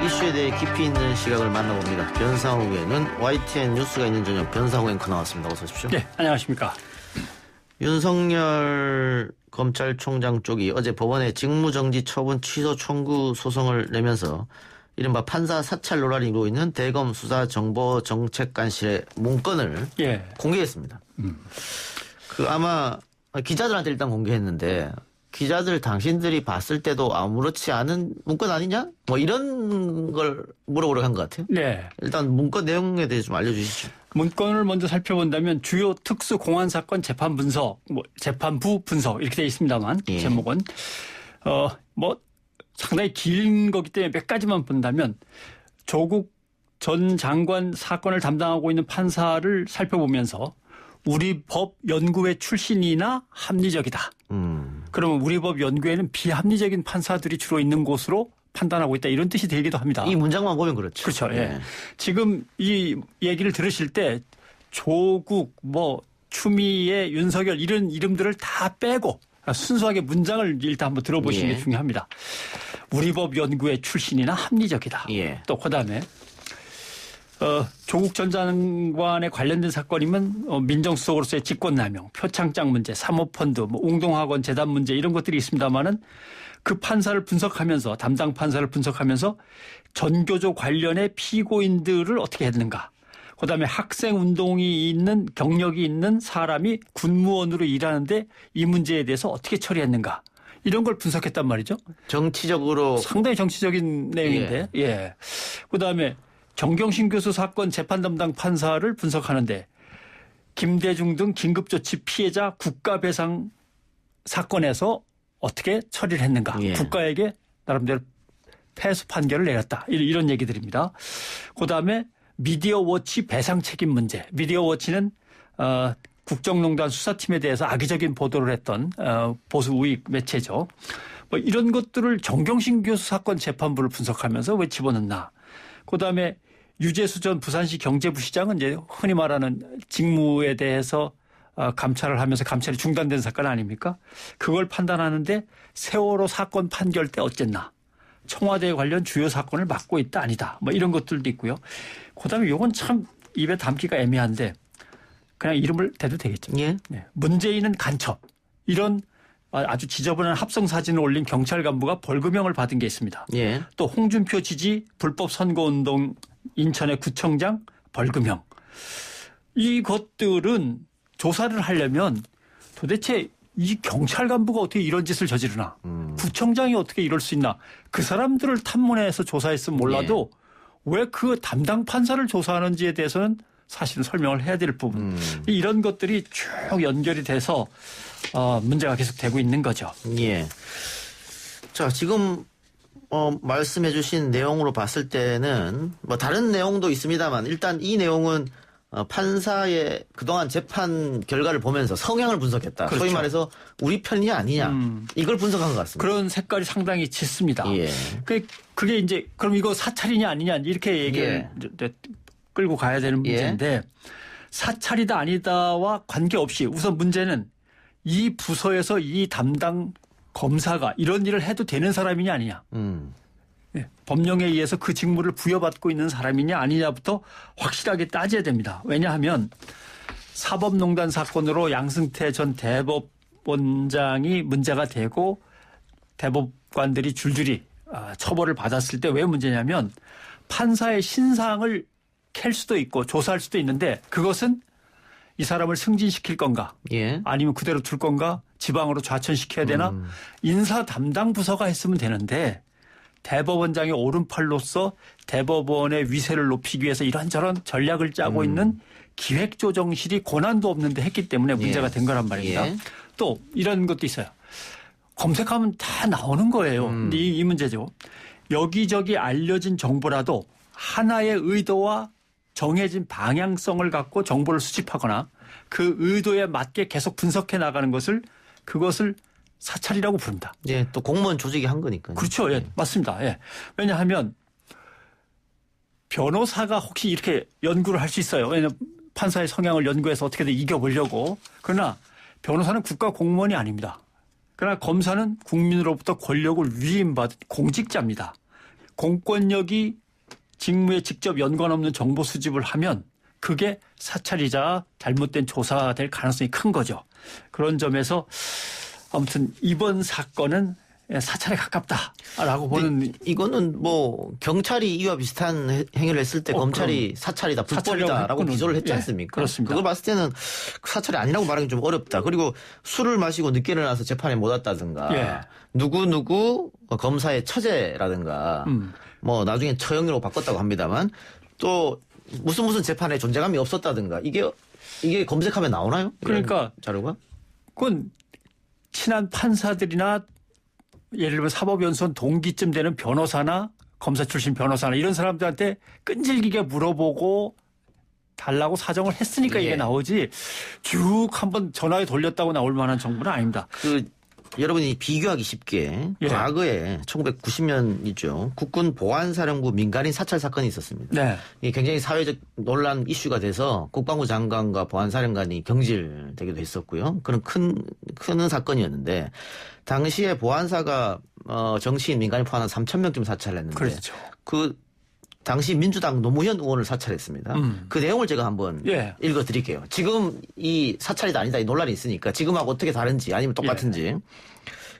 이슈에 대해 깊이 있는 시각을 만나봅니다. 변상욱에는 YTN 뉴스가 있는 저녁 변상욱 앵커 나왔습니다. 어서 오십시오. 네, 안녕하십니까. 윤석열 검찰총장 쪽이 어제 법원에 직무정지 처분 취소 청구 소송을 내면서 이른바 판사 사찰 논란이 일고 있는 대검 수사정보정책관실의 문건을 공개했습니다. 아마 기자들한테 일단 공개했는데 기자들 당신들이 봤을 때도 아무렇지 않은 문건 아니냐? 뭐 이런 걸 물어보려고 한 것 같아요. 네. 일단 문건 내용에 대해서 좀 알려주시죠. 문건을 먼저 살펴본다면 주요 특수 공안 사건 재판 분석, 재판부 분석 이렇게 되어 있습니다만 제목은 상당히 긴 거기 때문에 몇 가지만 본다면 조국 전 장관 사건을 담당하고 있는 판사를 살펴보면서 우리 법 연구회 출신이나 합리적이다. 그러면 우리 법 연구회는 비합리적인 판사들이 주로 있는 곳으로 판단하고 있다. 이런 뜻이 되기도 합니다. 이 문장만 보면 그렇죠. 그렇죠. 예. 지금 이 얘기를 들으실 때 조국, 추미애, 윤석열 이런 이름들을 다 빼고 순수하게 문장을 일단 한번 들어보시는 게 중요합니다. 우리 법 연구회 출신이나 합리적이다. 또 그다음에 조국 전 장관에 관련된 사건이면 민정수석으로서의 직권남용, 표창장 문제, 사모펀드, 웅동학원 재단 문제 이런 것들이 있습니다마는 그 판사를 분석하면서 담당 판사를 분석하면서 전교조 관련의 피고인들을 어떻게 했는가. 그다음에 학생 운동이 있는 경력이 있는 사람이 군무원으로 일하는데 이 문제에 대해서 어떻게 처리했는가. 이런 걸 분석했단 말이죠. 정치적으로 상당히 정치적인 내용인데. 그다음에 정경심 교수 사건 재판 담당 판사를 분석하는데 김대중 등 긴급조치 피해자 국가배상 사건에서 어떻게 처리를 했는가. 국가에게 나름대로 패소 판결을 내렸다. 이런 얘기들입니다. 그다음에 미디어워치 배상 책임 문제. 미디어워치는 국정농단 수사팀에 대해서 악의적인 보도를 했던 보수 우익 매체죠. 이런 것들을 정경심 교수 사건 재판부를 분석하면서 왜 집어넣나. 그다음에 유재수 전 부산시 경제부시장은 이제 흔히 말하는 직무에 대해서 감찰을 하면서 감찰이 중단된 사건 아닙니까? 그걸 판단하는데 세월호 사건 판결 때 어쨌나. 청와대 관련 주요 사건을 맡고 있다 아니다. 이런 것들도 있고요. 그다음에 이건 참 입에 담기가 애매한데 그냥 이름을 대도 되겠죠. 문재인은 간첩. 이런 아주 지저분한 합성 사진을 올린 경찰 간부가 벌금형을 받은 게 있습니다. 또 홍준표 지지 불법 선거운동 인천의 구청장 벌금형. 이것들은 조사를 하려면 도대체 이 경찰 간부가 어떻게 이런 짓을 저지르나. 구청장이 어떻게 이럴 수 있나. 그 사람들을 탐문해서 조사했으면 몰라도 왜 그 담당 판사를 조사하는지에 대해서는 사실은 설명을 해야 될 부분. 이런 것들이 쭉 연결이 돼서 문제가 계속 되고 있는 거죠. 자, 지금 말씀해 주신 내용으로 봤을 때는 다른 내용도 있습니다만 일단 이 내용은 판사의 그동안 재판 결과를 보면서 성향을 분석했다. 그렇죠. 소위 말해서 우리 편이 아니냐. 이걸 분석한 것 같습니다. 그런 색깔이 상당히 짙습니다. 그게 이제 그럼 이거 사찰이냐 아니냐 이렇게 얘기를 끌고 가야 되는 문제인데 사찰이다 아니다와 관계없이 우선 문제는 이 부서에서 이 담당 검사가 이런 일을 해도 되는 사람이냐 아니냐. 법령에 의해서 그 직무를 부여받고 있는 사람이냐 아니냐부터 확실하게 따져야 됩니다. 왜냐하면 사법농단 사건으로 양승태 전 대법원장이 문제가 되고 대법관들이 줄줄이 처벌을 받았을 때 왜 문제냐면 판사의 신상을 캘 수도 있고 조사할 수도 있는데 그것은 이 사람을 승진시킬 건가 아니면 그대로 둘 건가 지방으로 좌천시켜야 되나 인사 담당 부서가 했으면 되는데 대법원장의 오른팔로서 대법원의 위세를 높이기 위해서 이런저런 전략을 짜고 있는 기획조정실이 권한도 없는데 했기 때문에 문제가 된 거란 말입니다. 또 이런 것도 있어요. 검색하면 다 나오는 거예요. 이 문제죠. 여기저기 알려진 정보라도 하나의 의도와 정해진 방향성을 갖고 정보를 수집하거나 그 의도에 맞게 계속 분석해 나가는 그것을 사찰이라고 부릅니다. 또 공무원 조직이 한 거니까요. 그렇죠. 맞습니다. 왜냐하면 변호사가 혹시 이렇게 연구를 할 수 있어요. 왜냐하면 판사의 성향을 연구해서 어떻게든 이겨보려고. 그러나 변호사는 국가 공무원이 아닙니다. 그러나 검사는 국민으로부터 권력을 위임받은 공직자입니다. 공권력이 직무에 직접 연관 없는 정보 수집을 하면 그게 사찰이자 잘못된 조사가 될 가능성이 큰 거죠. 그런 점에서 아무튼 이번 사건은 사찰에 가깝다라고 보는. 이거는 뭐 경찰이 이와 비슷한 행위를 했을 때 검찰이 사찰이다, 불법이다라고 기소를 했지 않습니까? 그렇습니다. 그걸 봤을 때는 사찰이 아니라고 말하기 좀 어렵다. 그리고 술을 마시고 늦게 일어나서 재판에 못 왔다든가 누구 검사의 처제라든가 뭐 나중에 처형으로 바꿨다고 합니다만 또 무슨 재판에 존재감이 없었다든가 이게 검색하면 나오나요? 그러니까 자료가? 그건 친한 판사들이나 예를 들면 사법연수원 동기쯤 되는 변호사나 검사 출신 변호사나 이런 사람들한테 끈질기게 물어보고 달라고 사정을 했으니까 이게 나오지 쭉 한번 전화에 돌렸다고 나올 만한 정보는 아닙니다. 여러분이 비교하기 쉽게 과거에 1990년이죠. 국군 보안사령부 민간인 사찰 사건이 있었습니다. 네. 이게 굉장히 사회적 논란 이슈가 돼서 국방부 장관과 보안사령관이 경질되기도 했었고요. 그런 큰 사건이었는데 당시에 보안사가 정치인 민간인 포함한 3,000명쯤 사찰을 했는데 그렇죠. 당시 민주당 노무현 의원을 사찰했습니다. 그 내용을 제가 한번 읽어드릴게요. 지금 이 사찰이다 아니다 이 논란이 있으니까 지금하고 어떻게 다른지 아니면 똑같은지.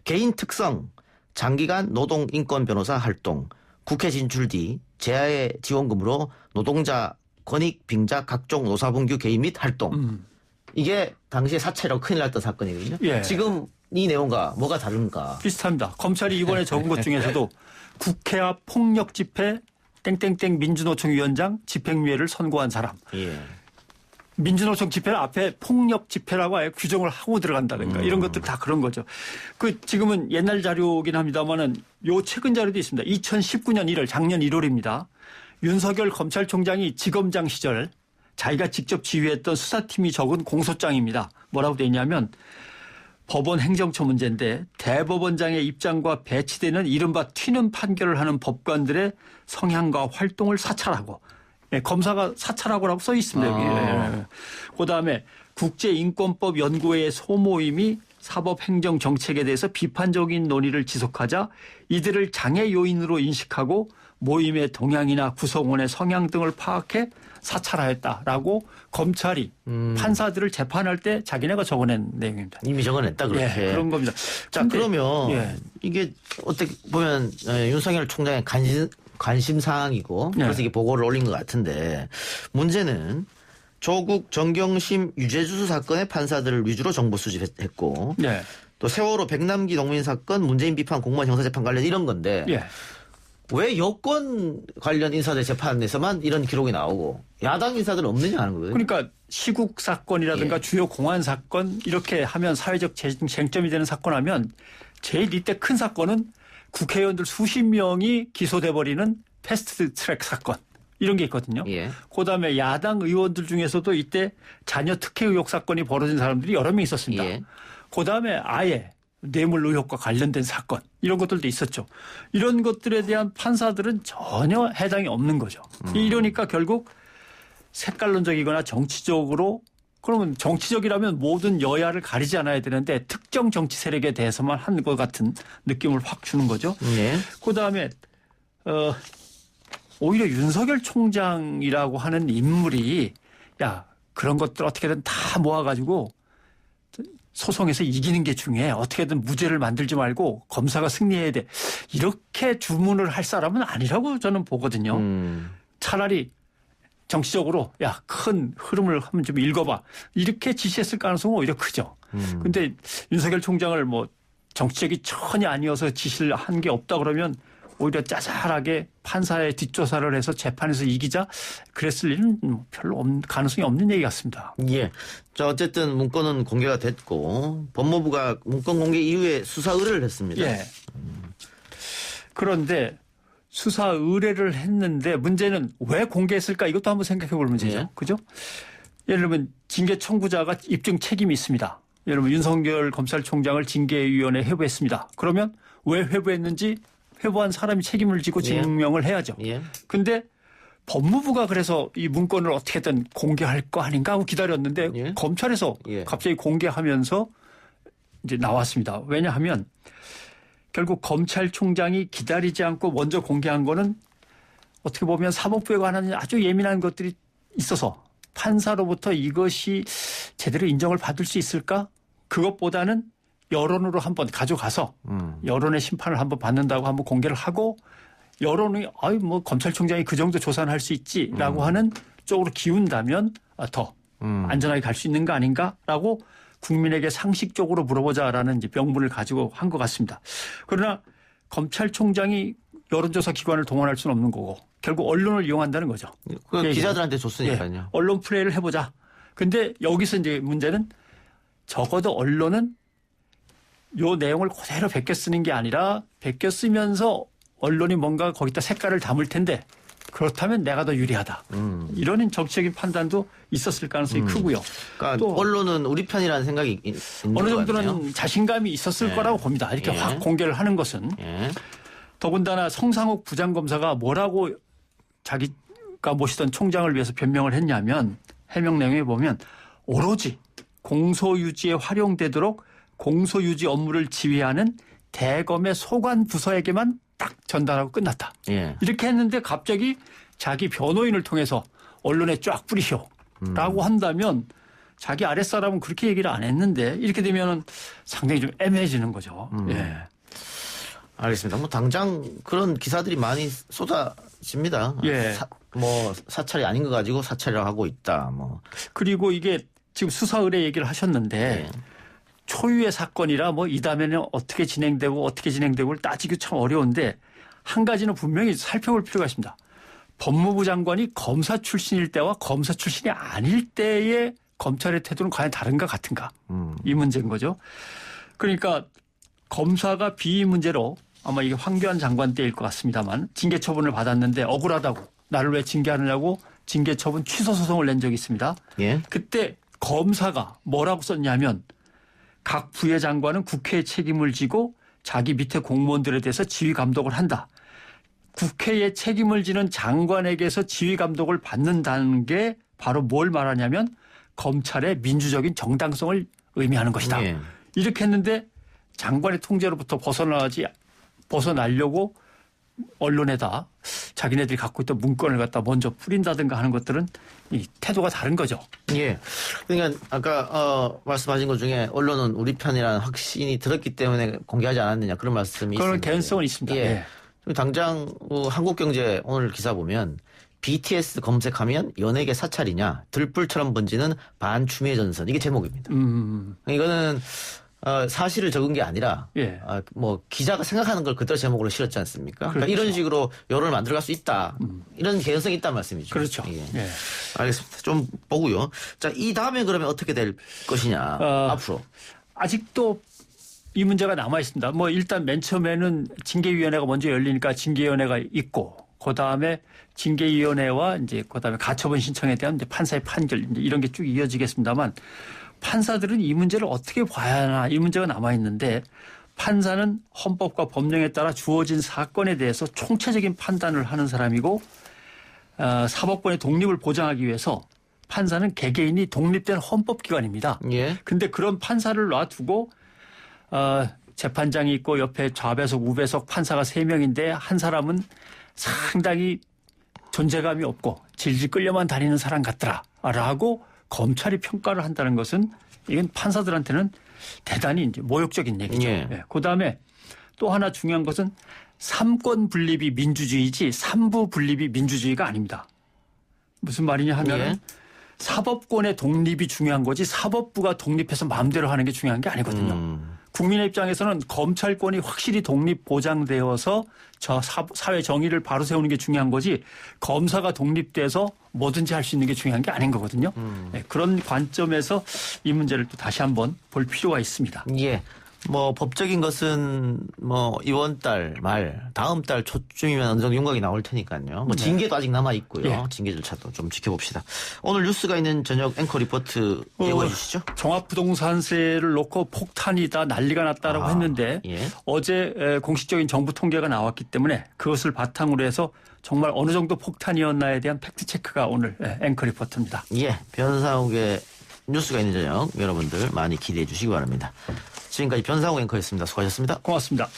개인 특성, 장기간 노동인권 변호사 활동, 국회 진출 뒤 재하의 지원금으로 노동자 권익 빙자 각종 노사분규 개입 및 활동. 이게 당시에 사찰이라고 큰일 났던 사건이거든요. 지금 이 내용과 뭐가 다른가. 비슷합니다. 검찰이 이번에 적은 것 중에서도 국회 앞 폭력 집회 땡땡땡 민주노총 위원장 집행유예를 선고한 사람. 민주노총 집회는 앞에 폭력 집회라고 아예 규정을 하고 들어간다든가 이런 것들 다 그런 거죠. 지금은 옛날 자료긴 합니다만은 요 최근 자료도 있습니다. 2019년 1월 작년 1월입니다. 윤석열 검찰총장이 지검장 시절 자기가 직접 지휘했던 수사팀이 적은 공소장입니다. 뭐라고 돼 있냐면 법원 행정처 문제인데 대법원장의 입장과 배치되는 이른바 튀는 판결을 하는 법관들의 성향과 활동을 사찰하고 검사가 사찰하고라고 써 있습니다. 여기. 그다음에 국제인권법 연구회의 소모임이 사법행정정책에 대해서 비판적인 논의를 지속하자 이들을 장애 요인으로 인식하고 모임의 동향이나 구성원의 성향 등을 파악해 사찰하였다라고 검찰이 판사들을 재판할 때 자기네가 적어낸 내용입니다. 이미 적어냈다 그렇게. 그런 겁니다. 자 그러면 이게 어떻게 보면 윤석열 총장의 관심 사항이고 그래서 이게 보고를 올린 것 같은데 문제는 조국 정경심 유죄주수 사건의 판사들을 위주로 정보 수집했고 또 세월호 백남기 농민 사건 문재인 비판 공무원 형사재판 관련 이런 건데 왜 여권 관련 인사들 재판에서만 이런 기록이 나오고 야당 인사들은 없느냐 하는 거거든요. 그러니까 시국 사건이라든가 주요 공안 사건 이렇게 하면 사회적 쟁점이 되는 사건 하면 제일 이때 큰 사건은 국회의원들 수십 명이 기소돼 버리는 패스트 트랙 사건 이런 게 있거든요. 그다음에 야당 의원들 중에서도 이때 자녀 특혜 의혹 사건이 벌어진 사람들이 여러 명 있었습니다. 그다음에 아예 뇌물 의혹과 관련된 사건 이런 것들도 있었죠. 이런 것들에 대한 판사들은 전혀 해당이 없는 거죠. 이러니까 결국 색깔론적이거나 정치적으로 그러면 정치적이라면 모든 여야를 가리지 않아야 되는데 특정 정치 세력에 대해서만 한 것 같은 느낌을 확 주는 거죠. 그다음에 오히려 윤석열 총장이라고 하는 인물이 야 그런 것들 어떻게든 다 모아가지고 소송에서 이기는 게 중요해. 어떻게든 무죄를 만들지 말고 검사가 승리해야 돼. 이렇게 주문을 할 사람은 아니라고 저는 보거든요. 차라리 정치적으로 야, 큰 흐름을 한번 좀 읽어봐. 이렇게 지시했을 가능성은 오히려 크죠. 근데 윤석열 총장을 뭐 정치적이 전혀 아니어서 지시를 한 게 없다 그러면 오히려 짜잘하게 판사의 뒷조사를 해서 재판에서 이기자 그랬을 일은 별로 가능성이 없는 얘기 같습니다. 자, 어쨌든 문건은 공개가 됐고 법무부가 문건 공개 이후에 수사 의뢰를 했습니다. 그런데 수사 의뢰를 했는데 문제는 왜 공개했을까 이것도 한번 생각해 볼 문제죠. 그죠? 예를 들면 징계 청구자가 입증 책임이 있습니다. 예를 들면 윤석열 검찰총장을 징계위원회에 회부했습니다. 그러면 왜 회부했는지 회부한 사람이 책임을 지고 증명을 해야죠. 근데 법무부가 그래서 이 문건을 어떻게든 공개할 거 아닌가 하고 기다렸는데 검찰에서 갑자기 공개하면서 이제 나왔습니다. 왜냐하면 결국 검찰총장이 기다리지 않고 먼저 공개한 거는 어떻게 보면 사법부에 관한 아주 예민한 것들이 있어서 판사로부터 이것이 제대로 인정을 받을 수 있을까? 그것보다는 여론으로 한번 가져가서 여론의 심판을 한번 받는다고 한번 공개를 하고 여론이 아유 뭐 검찰총장이 그 정도 조사는 할 수 있지라고 하는 쪽으로 기운다면 더 안전하게 갈 수 있는 거 아닌가라고 국민에게 상식적으로 물어보자라는 이제 명분을 가지고 한 것 같습니다. 그러나 검찰총장이 여론조사 기관을 동원할 수는 없는 거고 결국 언론을 이용한다는 거죠. 그 기자들한테 줬으니까요. 예, 언론 플레이를 해보자. 근데 여기서 이제 문제는 적어도 언론은 요 내용을 그대로 베껴 쓰는 게 아니라 베껴 쓰면서 언론이 뭔가 거기다 색깔을 담을 텐데 그렇다면 내가 더 유리하다. 이런 정치적인 판단도 있었을 가능성이 크고요. 그러니까 또 언론은 우리 편이라는 생각이 있는 어느 것 정도는 같네요. 자신감이 있었을 예. 거라고 봅니다. 이렇게 예. 확 공개를 하는 것은. 예. 더군다나 성상욱 부장검사가 뭐라고 자기가 모시던 총장을 위해서 변명을 했냐면 해명 내용에 보면 오로지 공소유지에 활용되도록 공소유지 업무를 지휘하는 대검의 소관 부서에게만 딱 전달하고 끝났다. 예. 이렇게 했는데 갑자기 자기 변호인을 통해서 언론에 쫙 뿌리쇼라고 한다면 자기 아랫사람은 그렇게 얘기를 안 했는데 이렇게 되면 상당히 좀 애매해지는 거죠. 예. 알겠습니다. 뭐 당장 그런 기사들이 많이 쏟아집니다. 예. 사찰이 아닌 거 가지고 사찰이라고 하고 있다. 뭐. 그리고 이게 지금 수사 의뢰 얘기를 하셨는데 예. 초유의 사건이라 뭐 이 다음에는 어떻게 진행되고를 따지기 참 어려운데 한 가지는 분명히 살펴볼 필요가 있습니다. 법무부 장관이 검사 출신일 때와 검사 출신이 아닐 때의 검찰의 태도는 과연 다른가 같은가 이 문제인 거죠. 그러니까 검사가 비위 문제로 아마 이게 황교안 장관 때일 것 같습니다만 징계 처분을 받았는데 억울하다고 나를 왜 징계하느냐고 징계 처분 취소 소송을 낸 적이 있습니다. 예. 그때 검사가 뭐라고 썼냐면 각 부의 장관은 국회에 책임을 지고 자기 밑에 공무원들에 대해서 지휘 감독을 한다. 국회에 책임을 지는 장관에게서 지휘 감독을 받는다는 게 바로 뭘 말하냐면 검찰의 민주적인 정당성을 의미하는 것이다. 예. 이렇게 했는데 장관의 통제로부터 벗어나려고 언론에다 자기네들이 갖고 있던 문건을 갖다 먼저 뿌린다든가 하는 것들은 이 태도가 다른 거죠. 예. 그러니까 아까 말씀하신 것 중에 언론은 우리 편이라는 확신이 들었기 때문에 공개하지 않았느냐 그런 말씀이 그런 있습니다. 개연성은 있습니다. 예. 당장 한국경제 오늘 기사 보면 BTS 검색하면 연예계 사찰이냐 들불처럼 번지는 반추미애 전선 이게 제목입니다. 이거는 사실을 적은 게 아니라 예. 기자가 생각하는 걸 그대로 제목으로 실었지 않습니까? 그러니까 그렇죠. 이런 식으로 여론을 만들어갈 수 있다. 이런 개연성이 있다는 말씀이죠. 그렇죠. 예. 예. 알겠습니다. 좀 보고요. 자, 이 다음에 그러면 어떻게 될 것이냐 앞으로. 아직도 이 문제가 남아 있습니다. 뭐 일단 맨 처음에는 징계위원회가 먼저 열리니까 징계위원회가 있고 그다음에 징계위원회와 이제 그다음에 가처분 신청에 대한 이제 판사의 판결 이제 이런 게 쭉 이어지겠습니다만 판사들은 이 문제를 어떻게 봐야 하나 이 문제가 남아 있는데 판사는 헌법과 법령에 따라 주어진 사건에 대해서 총체적인 판단을 하는 사람이고 사법권의 독립을 보장하기 위해서 판사는 개개인이 독립된 헌법기관입니다. 예. 근데 그런 판사를 놔두고 재판장이 있고 옆에 좌배석 우배석 판사가 3명인데 한 사람은 상당히 존재감이 없고 질질 끌려만 다니는 사람 같더라라고 검찰이 평가를 한다는 것은 이건 판사들한테는 대단히 이제 모욕적인 얘기죠. 예. 예. 그다음에 또 하나 중요한 것은 삼권 분립이 민주주의지 삼부 분립이 민주주의가 아닙니다. 무슨 말이냐 하면 예. 사법권의 독립이 중요한 거지 사법부가 독립해서 마음대로 하는 게 중요한 게 아니거든요. 국민의 입장에서는 검찰권이 확실히 독립 보장되어서 저 사회 정의를 바로 세우는 게 중요한 거지 검사가 독립돼서 뭐든지 할 수 있는 게 중요한 게 아닌 거거든요. 네, 그런 관점에서 이 문제를 또 다시 한번 볼 필요가 있습니다. 예. 법적인 것은 이번 달 말, 다음 달 초쯤이면 어느 정도 윤곽이 나올 테니까요. 징계도 아직 남아 있고요. 예. 징계 절차도 좀 지켜봅시다. 오늘 뉴스가 있는 저녁 앵커 리포트 예고해 주시죠. 종합부동산세를 놓고 폭탄이다 난리가 났다라고 했는데 예. 어제 공식적인 정부 통계가 나왔기 때문에 그것을 바탕으로 해서 정말 어느 정도 폭탄이었나에 대한 팩트체크가 오늘 앵커 리포트입니다. 예. 변상욱의 뉴스가 있는 저녁 여러분들 많이 기대해 주시기 바랍니다. 지금까지 변상욱 앵커였습니다. 수고하셨습니다. 고맙습니다.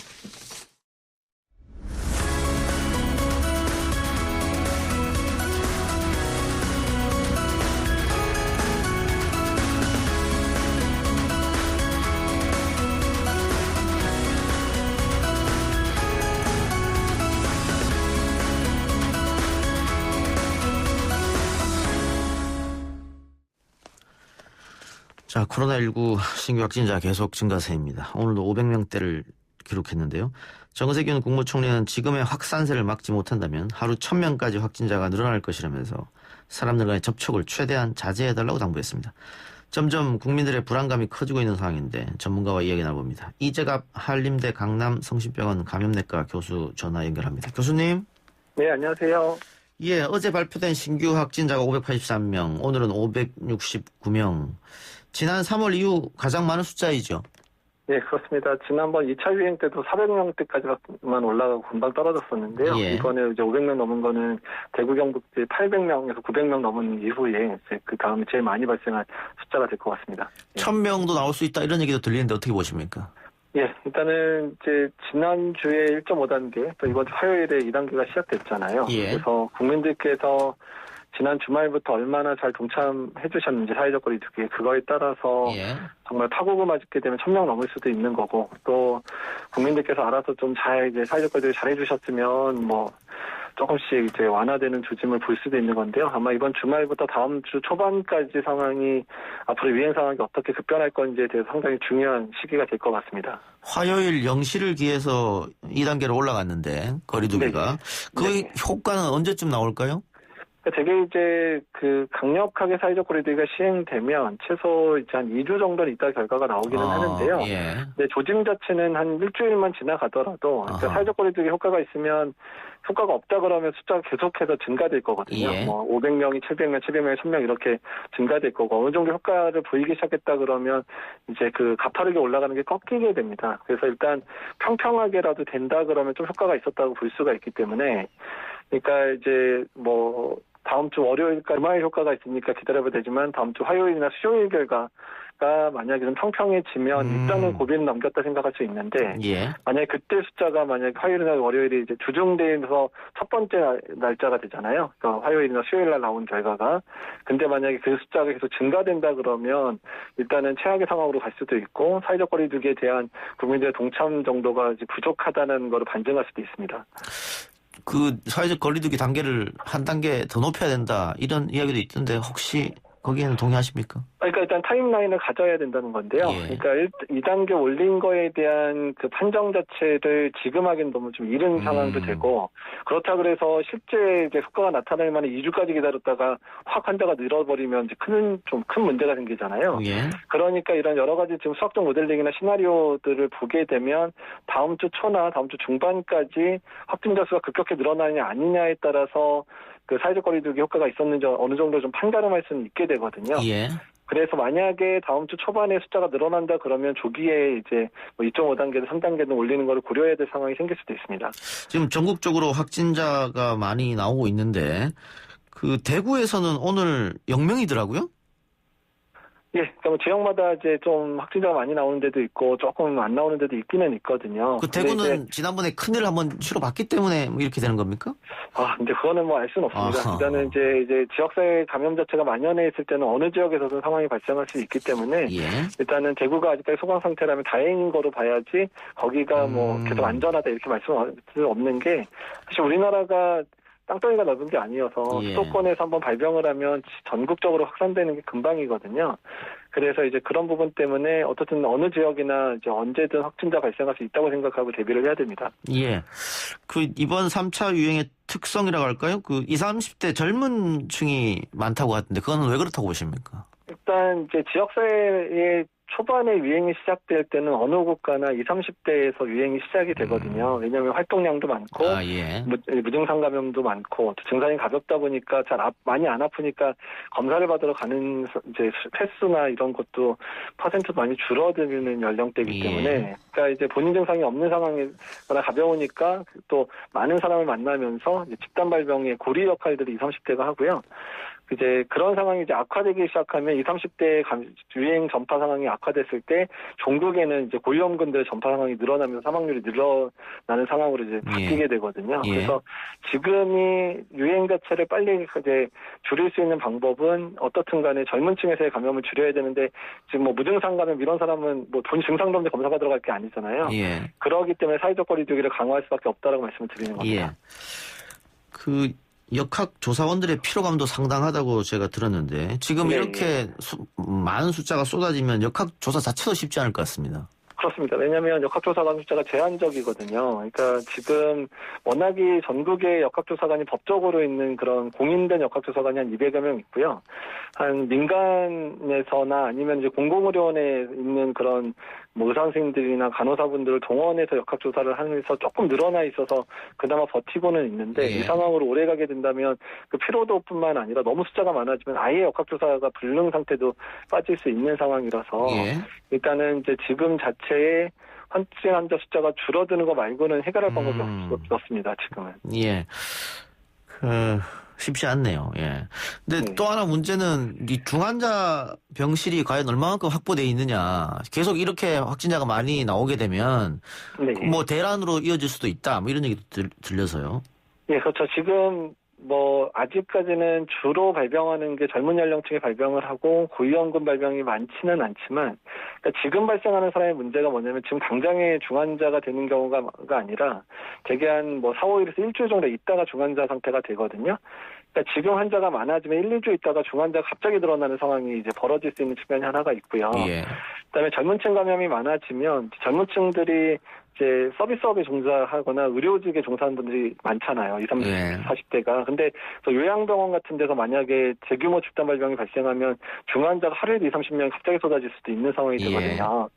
자, 코로나19 신규 확진자 계속 증가세입니다. 오늘도 500명대를 기록했는데요. 정세균 국무총리는 지금의 확산세를 막지 못한다면 하루 1000명까지 확진자가 늘어날 것이라면서 사람들 간의 접촉을 최대한 자제해달라고 당부했습니다. 점점 국민들의 불안감이 커지고 있는 상황인데 전문가와 이야기 나눠봅니다. 이재갑 한림대 강남성심병원 감염내과 교수 전화 연결합니다. 교수님. 네, 안녕하세요. 예, 어제 발표된 신규 확진자가 583명, 오늘은 569명. 지난 3월 이후 가장 많은 숫자이죠? 네, 그렇습니다. 지난번 2차 유행 때도 400명대까지만 올라가고 금방 떨어졌었는데요. 예. 이번에 이제 500명 넘은 거는 대구 경북대 800명에서 900명 넘은 이후에 이제 그 다음에 제일 많이 발생한 숫자가 될 것 같습니다. 예. 1000명도 나올 수 있다 이런 얘기도 들리는데 어떻게 보십니까? 예, 일단은 이제 지난주에 1.5단계, 또 이번 주 화요일에 2단계가 시작됐잖아요. 예. 그래서 국민들께서 지난 주말부터 얼마나 잘 동참해 주셨는지 사회적 거리두기 그거에 따라서 예. 정말 파국을 맞게 되면 1000명 넘을 수도 있는 거고 또 국민들께서 알아서 좀 잘 이제 사회적 거리두기 잘 해주셨으면 뭐 조금씩 이제 완화되는 조짐을 볼 수도 있는 건데요. 아마 이번 주말부터 다음 주 초반까지 상황이 앞으로 유행 상황이 어떻게 급변할 건지에 대해서 상당히 중요한 시기가 될 것 같습니다. 화요일 0시를 기해서 2단계로 올라갔는데 거리두기가 그 네. 효과는 언제쯤 나올까요? 되게 이제 그 강력하게 사회적 거리두기가 시행되면 최소 이제 한 2주 정도는 있다 결과가 나오기는 하는데요. 예. 근데 조짐 자체는 한 일주일만 지나가더라도 그러니까 사회적 거리두기 효과가 있으면 효과가 없다 그러면 숫자가 계속해서 증가될 거거든요. 예. 뭐 500명이 700명, 700명이 1000명 이렇게 증가될 거고 어느 정도 효과를 보이기 시작했다 그러면 이제 그 가파르게 올라가는 게 꺾이게 됩니다. 그래서 일단 평평하게라도 된다 그러면 좀 효과가 있었다고 볼 수가 있기 때문에 그러니까 이제 뭐 다음 주 월요일까지 주말 효과가 있으니까 기다려봐야 되지만 다음 주 화요일이나 수요일 결과가 만약에 좀 평평해지면 일단은 고비는 넘겼다 생각할 수 있는데 예. 만약에 그때 숫자가 만약에 화요일이나 월요일이 이제 주중대에서 첫 번째 날짜가 되잖아요. 그러니까 화요일이나 수요일 날 나온 결과가. 근데 만약에 그 숫자가 계속 증가된다 그러면 일단은 최악의 상황으로 갈 수도 있고 사회적 거리두기에 대한 국민들의 동참 정도가 이제 부족하다는 걸 반증할 수도 있습니다. 그 사회적 거리두기 단계를 한 단계 더 높여야 된다 이런 이야기도 있던데 혹시 거기에는 동의하십니까? 그러니까 일단 타임라인을 가져야 된다는 건데요. 예. 그러니까 2단계 올린 거에 대한 그 판정 자체를 지금 하기엔 너무 좀 이른 상황도 되고 그렇다 그래서 실제 이제 효과가 나타날 만한 2주까지 기다렸다가 확 환자가 늘어버리면 이제 좀 큰 문제가 생기잖아요. 예. 그러니까 이런 여러 가지 지금 수학적 모델링이나 시나리오들을 보게 되면 다음 주 초나 다음 주 중반까지 확진자 수가 급격히 늘어나느냐 아니냐에 따라서 그 사회적 거리두기 효과가 있었는지 어느 정도 좀 판가름할 수는 있게 되거든요. 예. 그래서 만약에 다음 주 초반에 숫자가 늘어난다 그러면 조기에 이제 뭐 2.5단계든 3단계든 올리는 걸 고려해야 될 상황이 생길 수도 있습니다. 지금 전국적으로 확진자가 많이 나오고 있는데 그 대구에서는 오늘 0명이더라고요? 예, 그러니까 뭐 지역마다 이제 좀 확진자가 많이 나오는 데도 있고 조금 안 나오는 데도 있기는 있거든요. 그 대구는 지난번에 큰일 한번 치러봤기 때문에 뭐 이렇게 되는 겁니까? 근데 그거는 뭐 알 수는 없습니다. 아하. 일단은 이제 지역사회 감염 자체가 만연해 있을 때는 어느 지역에서든 상황이 발생할 수 있기 때문에 예. 일단은 대구가 아직까지 소강 상태라면 다행인 거로 봐야지 거기가 뭐 계속 안전하다 이렇게 말씀할 수 없는 게 사실 우리나라가 땅덩이가 넓은 게 아니어서 예. 수도권에서 한번 발병을 하면 전국적으로 확산되는 게 금방이거든요. 그래서 이제 그런 부분 때문에 어떻든 어느 지역이나 이제 언제든 확진자 발생할 수 있다고 생각하고 대비를 해야 됩니다. 예. 그 이번 3차 유행의 특성이라고 할까요? 그 20, 30대 젊은 층이 많다고 하던데 그거는 왜 그렇다고 보십니까? 일단 이제 지역사회의 초반에 유행이 시작될 때는 어느 국가나 20, 30대에서 유행이 시작이 되거든요. 왜냐하면 활동량도 많고 예. 무증상 감염도 많고 증상이 가볍다 보니까 많이 안 아프니까 검사를 받으러 가는 이제 횟수나 이런 것도 퍼센트 많이 줄어드는 연령대이기 때문에 그러니까 이제 본인 증상이 없는 상황이거나 가벼우니까 또 많은 사람을 만나면서 이제 집단 발병의 고리 역할들을 20, 30대가 하고요. 이제 그런 상황이 이제 악화되기 시작하면 20, 30대 유행 전파 상황이 악화됐을 때 종국에는 이제 고위험군들의 전파 상황이 늘어나면서 사망률이 늘어나는 상황으로 이제 바뀌게 되거든요. 예. 그래서 지금이 유행 자체를 빨리 이제 줄일 수 있는 방법은 어떻든 간에 젊은 층에서의 감염을 줄여야 되는데 지금 뭐 무증상 감염 이런 사람은 뭐 본 증상도 없는데 검사 받으러 갈 게 아니잖아요. 예. 그러기 때문에 사회적 거리두기를 강화할 수밖에 없다라고 말씀을 드리는 겁니다. 예. 그 역학조사원들의 피로감도 상당하다고 제가 들었는데 지금 이렇게 많은 숫자가 쏟아지면 역학조사 자체도 쉽지 않을 것 같습니다. 그렇습니다. 왜냐하면 역학조사관 숫자가 제한적이거든요. 그러니까 지금 워낙에 전국에 역학조사관이 법적으로 있는 그런 공인된 역학조사관이 한 200여 명 있고요. 한 민간에서나 아니면 이제 공공의료원에 있는 그런 뭐 의사 선생님들이나 간호사분들을 동원해서 역학조사를 하면서 조금 늘어나 있어서 그나마 버티고는 있는데 이 상황으로 오래 가게 된다면 그 피로도뿐만 아니라 너무 숫자가 많아지면 아예 역학조사가 불능 상태도 빠질 수 있는 상황이라서 일단은 이제 지금 자체의 확진 환자 숫자가 줄어드는 거 말고는 해결할 방법이 없습니다. 지금은. 예. 쉽지 않네요. 예. 근데 또 하나 문제는 이 중환자 병실이 과연 얼마만큼 확보되어 있느냐. 계속 이렇게 확진자가 많이 나오게 되면 뭐 대란으로 이어질 수도 있다. 뭐 이런 얘기도 들려서요. 예, 그렇죠. 지금 뭐 아직까지는 주로 발병하는 게 젊은 연령층에 발병을 하고 고위험군 발병이 많지는 않지만 그러니까 지금 발생하는 사람의 문제가 뭐냐면 지금 당장에 중환자가 되는 경우가 아니라 대개 한 뭐 4, 5일에서 일주일 정도 있다가 중환자 상태가 되거든요. 그러니까 지금 환자가 많아지면 1, 2주 있다가 중환자가 갑자기 늘어나는 상황이 이제 벌어질 수 있는 측면이 하나가 있고요. 그다음에 젊은층 감염이 많아지면 젊은층들이 이제 서비스업에 종사하거나 의료직에 종사하는 분들이 많잖아요. 20, 30, 40대가. 근데 요양병원 같은 데서 만약에 대규모 집단 발병이 발생하면 중환자가 하루에도 20, 30명이 갑자기 쏟아질 수도 있는 상황이 되거든요.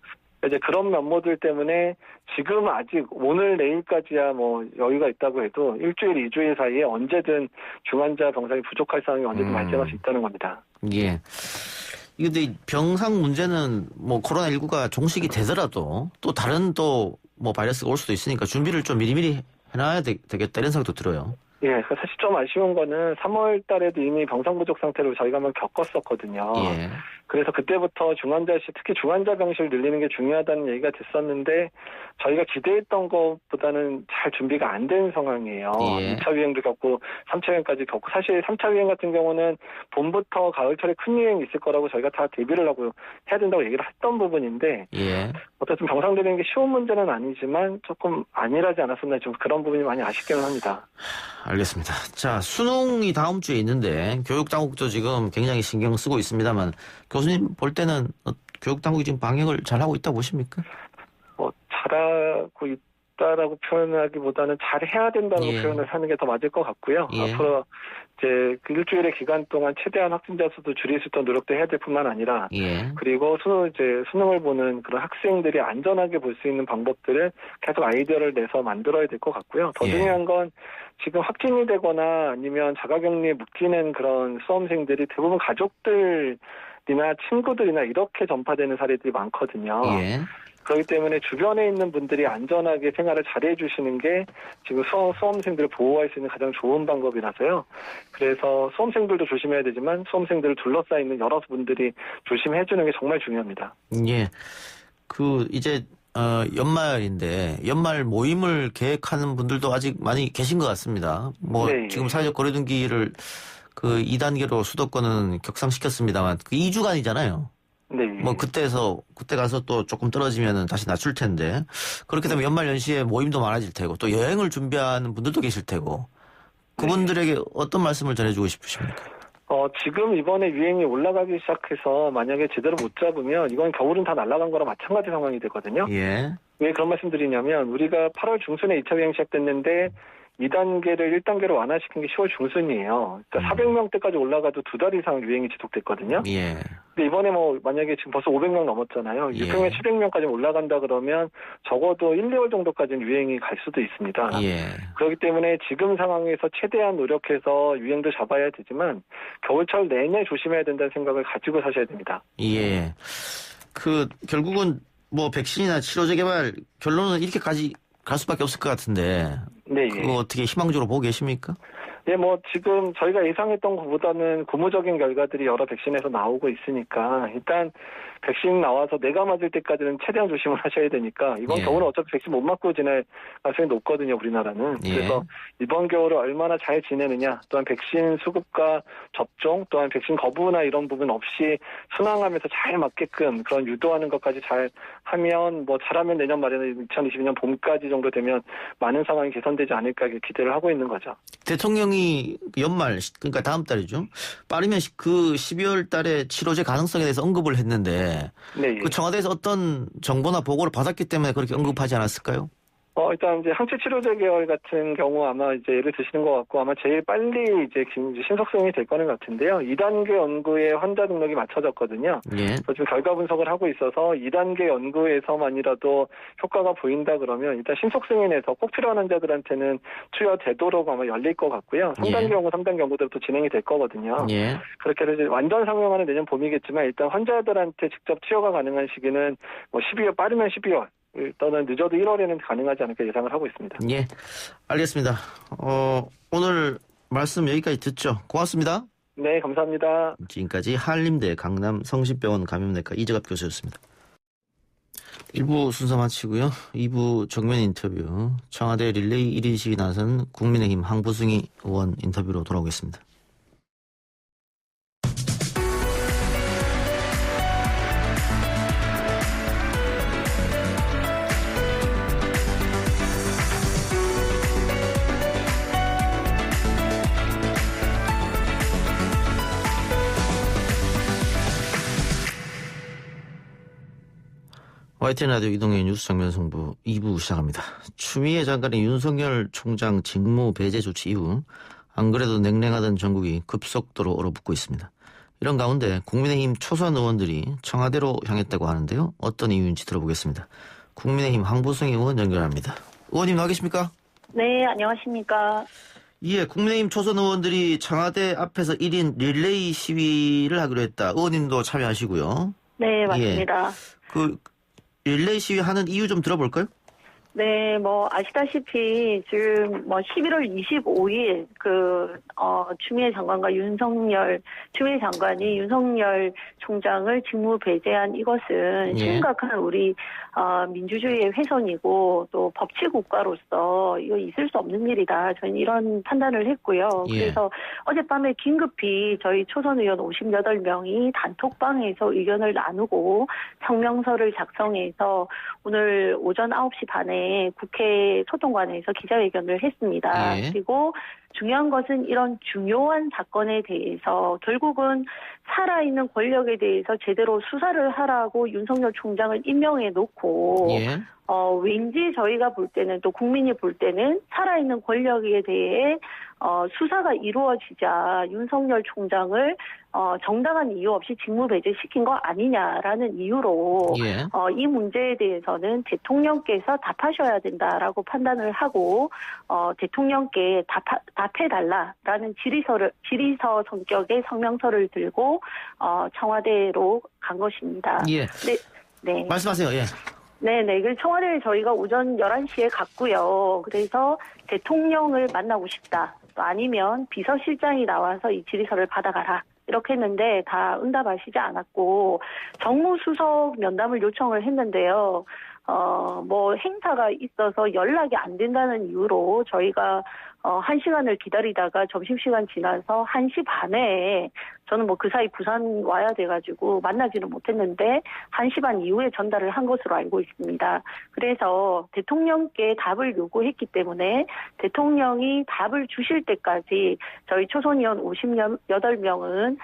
이제 그런 면모들 때문에 지금 아직 오늘 내일까지야 뭐 여유가 있다고 해도 일주일, 2주일 사이에 언제든 중환자 병상이 부족할 상황이 언제든 발생할 수 있다는 겁니다. 예. 근데 병상 문제는 뭐 코로나19가 종식이 되더라도 또 다른 또 뭐 바이러스가 올 수도 있으니까 준비를 좀 미리미리 해놔야 되겠다 이런 생각도 들어요. 예, 사실 좀 아쉬운 거는 3월 달에도 이미 병상 부족 상태로 저희가 한번 겪었었거든요. 그래서 그때부터 특히 중환자 병실 늘리는 게 중요하다는 얘기가 됐었는데 저희가 기대했던 것보다는 잘 준비가 안 된 상황이에요. 2차 유행도 겪고 3차 유행까지 겪고 사실 3차 유행 같은 경우는 봄부터 가을철에 큰 유행이 있을 거라고 저희가 다 대비를 하고 해야 된다고 얘기를 했던 부분인데 어쨌든 병상 늘리는 게 쉬운 문제는 아니지만 조금 안일하지 않았었나 좀 그런 부분이 많이 아쉽기는 합니다. 알겠습니다. 자, 수능이 다음 주에 있는데 교육당국도 지금 굉장히 신경 쓰고 있습니다만 교수님 볼 때는 교육당국이 지금 방역을 잘하고 있다고 보십니까? 잘하고 있다라고 표현하기보다는 잘해야 된다고 표현을 하는 게 더 맞을 것 같고요. 앞으로 이제 그 일주일의 기간 동안 최대한 확진자 수도 줄일 수 있도록 노력도 해야 될 뿐만 아니라 그리고 수능을 보는 그런 학생들이 안전하게 볼 수 있는 방법들을 계속 아이디어를 내서 만들어야 될 것 같고요. 더 중요한 건 지금 확진이 되거나 아니면 자가격리에 묶이는 그런 수험생들이 대부분 가족들이나 친구들이나 이렇게 전파되는 사례들이 많거든요. 그렇기 때문에 주변에 있는 분들이 안전하게 생활을 잘해 주시는 게 지금 수험생들을 보호할 수 있는 가장 좋은 방법이라서요. 그래서 수험생들도 조심해야 되지만 수험생들을 둘러싸여 있는 여러 분들이 조심해 주는 게 정말 중요합니다. 이제 연말인데 연말 모임을 계획하는 분들도 아직 많이 계신 것 같습니다. 지금 사회적 거리두기를 그 2단계로 수도권은 격상시켰습니다만 그 2주간이잖아요. 그때 가서 또 조금 떨어지면 다시 낮출 텐데 그렇게 되면 연말 연시에 모임도 많아질 테고 또 여행을 준비하는 분들도 계실 테고 그분들에게 어떤 말씀을 전해주고 싶으십니까? 지금 이번에 유행이 올라가기 시작해서 만약에 제대로 못 잡으면 이건 겨울은 다 날아간 거랑 마찬가지 상황이 되거든요. 왜 그런 말씀 드리냐면 우리가 8월 중순에 2차 유행 시작됐는데 2단계를 1단계로 완화시킨 게 10월 중순이에요. 그러니까 400명대까지 올라가도 2달 이상 유행이 지속됐거든요. 근데 이번에 만약에 지금 벌써 500명 넘었잖아요. 600명, 700명까지 올라간다 그러면 적어도 1, 2월 정도까지는 유행이 갈 수도 있습니다. 그렇기 때문에 지금 상황에서 최대한 노력해서 유행도 잡아야 되지만 겨울철 내내 조심해야 된다는 생각을 가지고 사셔야 됩니다. 결국은 백신이나 치료제 개발 결론은 이렇게까지 갈 수밖에 없을 것 같은데 그거 어떻게 희망적으로 보고 계십니까? 지금 저희가 예상했던 것보다는 고무적인 결과들이 여러 백신에서 나오고 있으니까 일단 백신 나와서 내가 맞을 때까지는 최대한 조심을 하셔야 되니까 이번 겨울은 어차피 백신 못 맞고 지낼 가능성이 높거든요, 우리나라는. 그래서 이번 겨울을 얼마나 잘 지내느냐, 또한 백신 수급과 접종, 또한 백신 거부나 이런 부분 없이 순항하면서 잘 맞게끔 그런 유도하는 것까지 잘 하면 잘하면 내년 말에는 2022년 봄까지 정도 되면 많은 상황이 개선되지 않을까 기대를 하고 있는 거죠. 대통령이 대통령이 연말, 그러니까 다음 달이죠. 빠르면 그 12월 달에 치료제 가능성에 대해서 언급을 했는데 네. 그 청와대에서 어떤 정보나 보고를 받았기 때문에 그렇게 언급하지 않았을까요? 일단 이제 항체 치료제 계열 같은 경우 아마 이제 예를 드시는 것 같고 아마 제일 빨리 이제 신속성이 될 거는 같은데요. 2단계 연구에 환자 등록이 맞춰졌거든요. 예. 그래서 지금 결과 분석을 하고 있어서 2단계 연구에서만이라도 효과가 보인다 그러면 일단 신속승인에서 꼭 필요한 환자들한테는 투여되도록 아마 열릴 것 같고요. 3단계 연구, 3단계 연구대로 또 진행이 될 거거든요. 예. 그렇게 해서 이제 완전 상용화는 내년 봄이겠지만 일단 환자들한테 직접 투여가 가능한 시기는 뭐 12월, 빠르면 12월. 또는 늦어도 1월에는 가능하지 않을까 예상을 하고 있습니다. 예, 알겠습니다. 오늘 말씀 여기까지 듣죠. 고맙습니다. 네, 감사합니다. 지금까지 한림대 강남 성심병원 감염내과 이재갑 교수였습니다. 1부 순서 마치고요. 2부 정면 인터뷰 청와대 릴레이 1인 시위 나선 국민의힘 황부승희 의원 인터뷰로 돌아오겠습니다. YTN 라디오 이동의 뉴스 정면 승부 2부 시작합니다. 추미애 장관의 윤석열 총장 직무 배제 조치 이후 안 그래도 냉랭하던 전국이 급속도로 얼어붙고 있습니다. 이런 가운데 국민의힘 초선 의원들이 청와대로 향했다고 하는데요. 어떤 이유인지 들어보겠습니다. 국민의힘 황부승희 의원 연결합니다. 의원님 나와 계십니까? 네, 안녕하십니까. 예, 국민의힘 초선 의원들이 청와대 앞에서 1인 릴레이 시위를 하기로 했다. 의원님도 참여하시고요. 네, 맞습니다. 그 릴레이 시위 하는 이유 좀 들어볼까요? 네, 아시다시피 지금 11월 25일 추미애 장관과 추미애 장관이 윤석열 총장을 직무 배제한 이것은 심각한 우리 민주주의의 훼손이고 또 법치 국가로서 이거 있을 수 없는 일이다. 저는 이런 판단을 했고요. 그래서 어젯밤에 긴급히 저희 초선 의원 58명이 단톡방에서 의견을 나누고 성명서를 작성해서 오늘 오전 9시 반에 국회 소통관에서 기자회견을 했습니다. 그리고 중요한 것은 이런 중요한 사건에 대해서 결국은 살아있는 권력에 대해서 제대로 수사를 하라고 윤석열 총장을 임명해 놓고 왠지 저희가 볼 때는 또 국민이 볼 때는 살아있는 권력에 대해 수사가 이루어지자 윤석열 총장을 정당한 이유 없이 직무 배제시킨 거 아니냐라는 이유로 이 문제에 대해서는 대통령께서 답하셔야 된다라고 판단을 하고 대통령께 답해달라라는 질의서 성격의 성명서를 들고 청와대로 간 것입니다. 네. 말씀하세요. 네네. 그 청와대에 저희가 오전 11시에 갔고요. 그래서 대통령을 만나고 싶다. 또 아니면 비서실장이 나와서 이 질의서를 받아가라. 이렇게 했는데 다 응답하시지 않았고 정무수석 면담을 요청을 했는데요. 행사가 있어서 연락이 안 된다는 이유로 저희가 1시간을 기다리다가 점심시간 지나서 1시 반에 저는 그 사이 부산 와야 돼가지고 만나지는 못했는데 1시 반 이후에 전달을 한 것으로 알고 있습니다. 그래서 대통령께 답을 요구했기 때문에 대통령이 답을 주실 때까지 저희 초선의원 58명은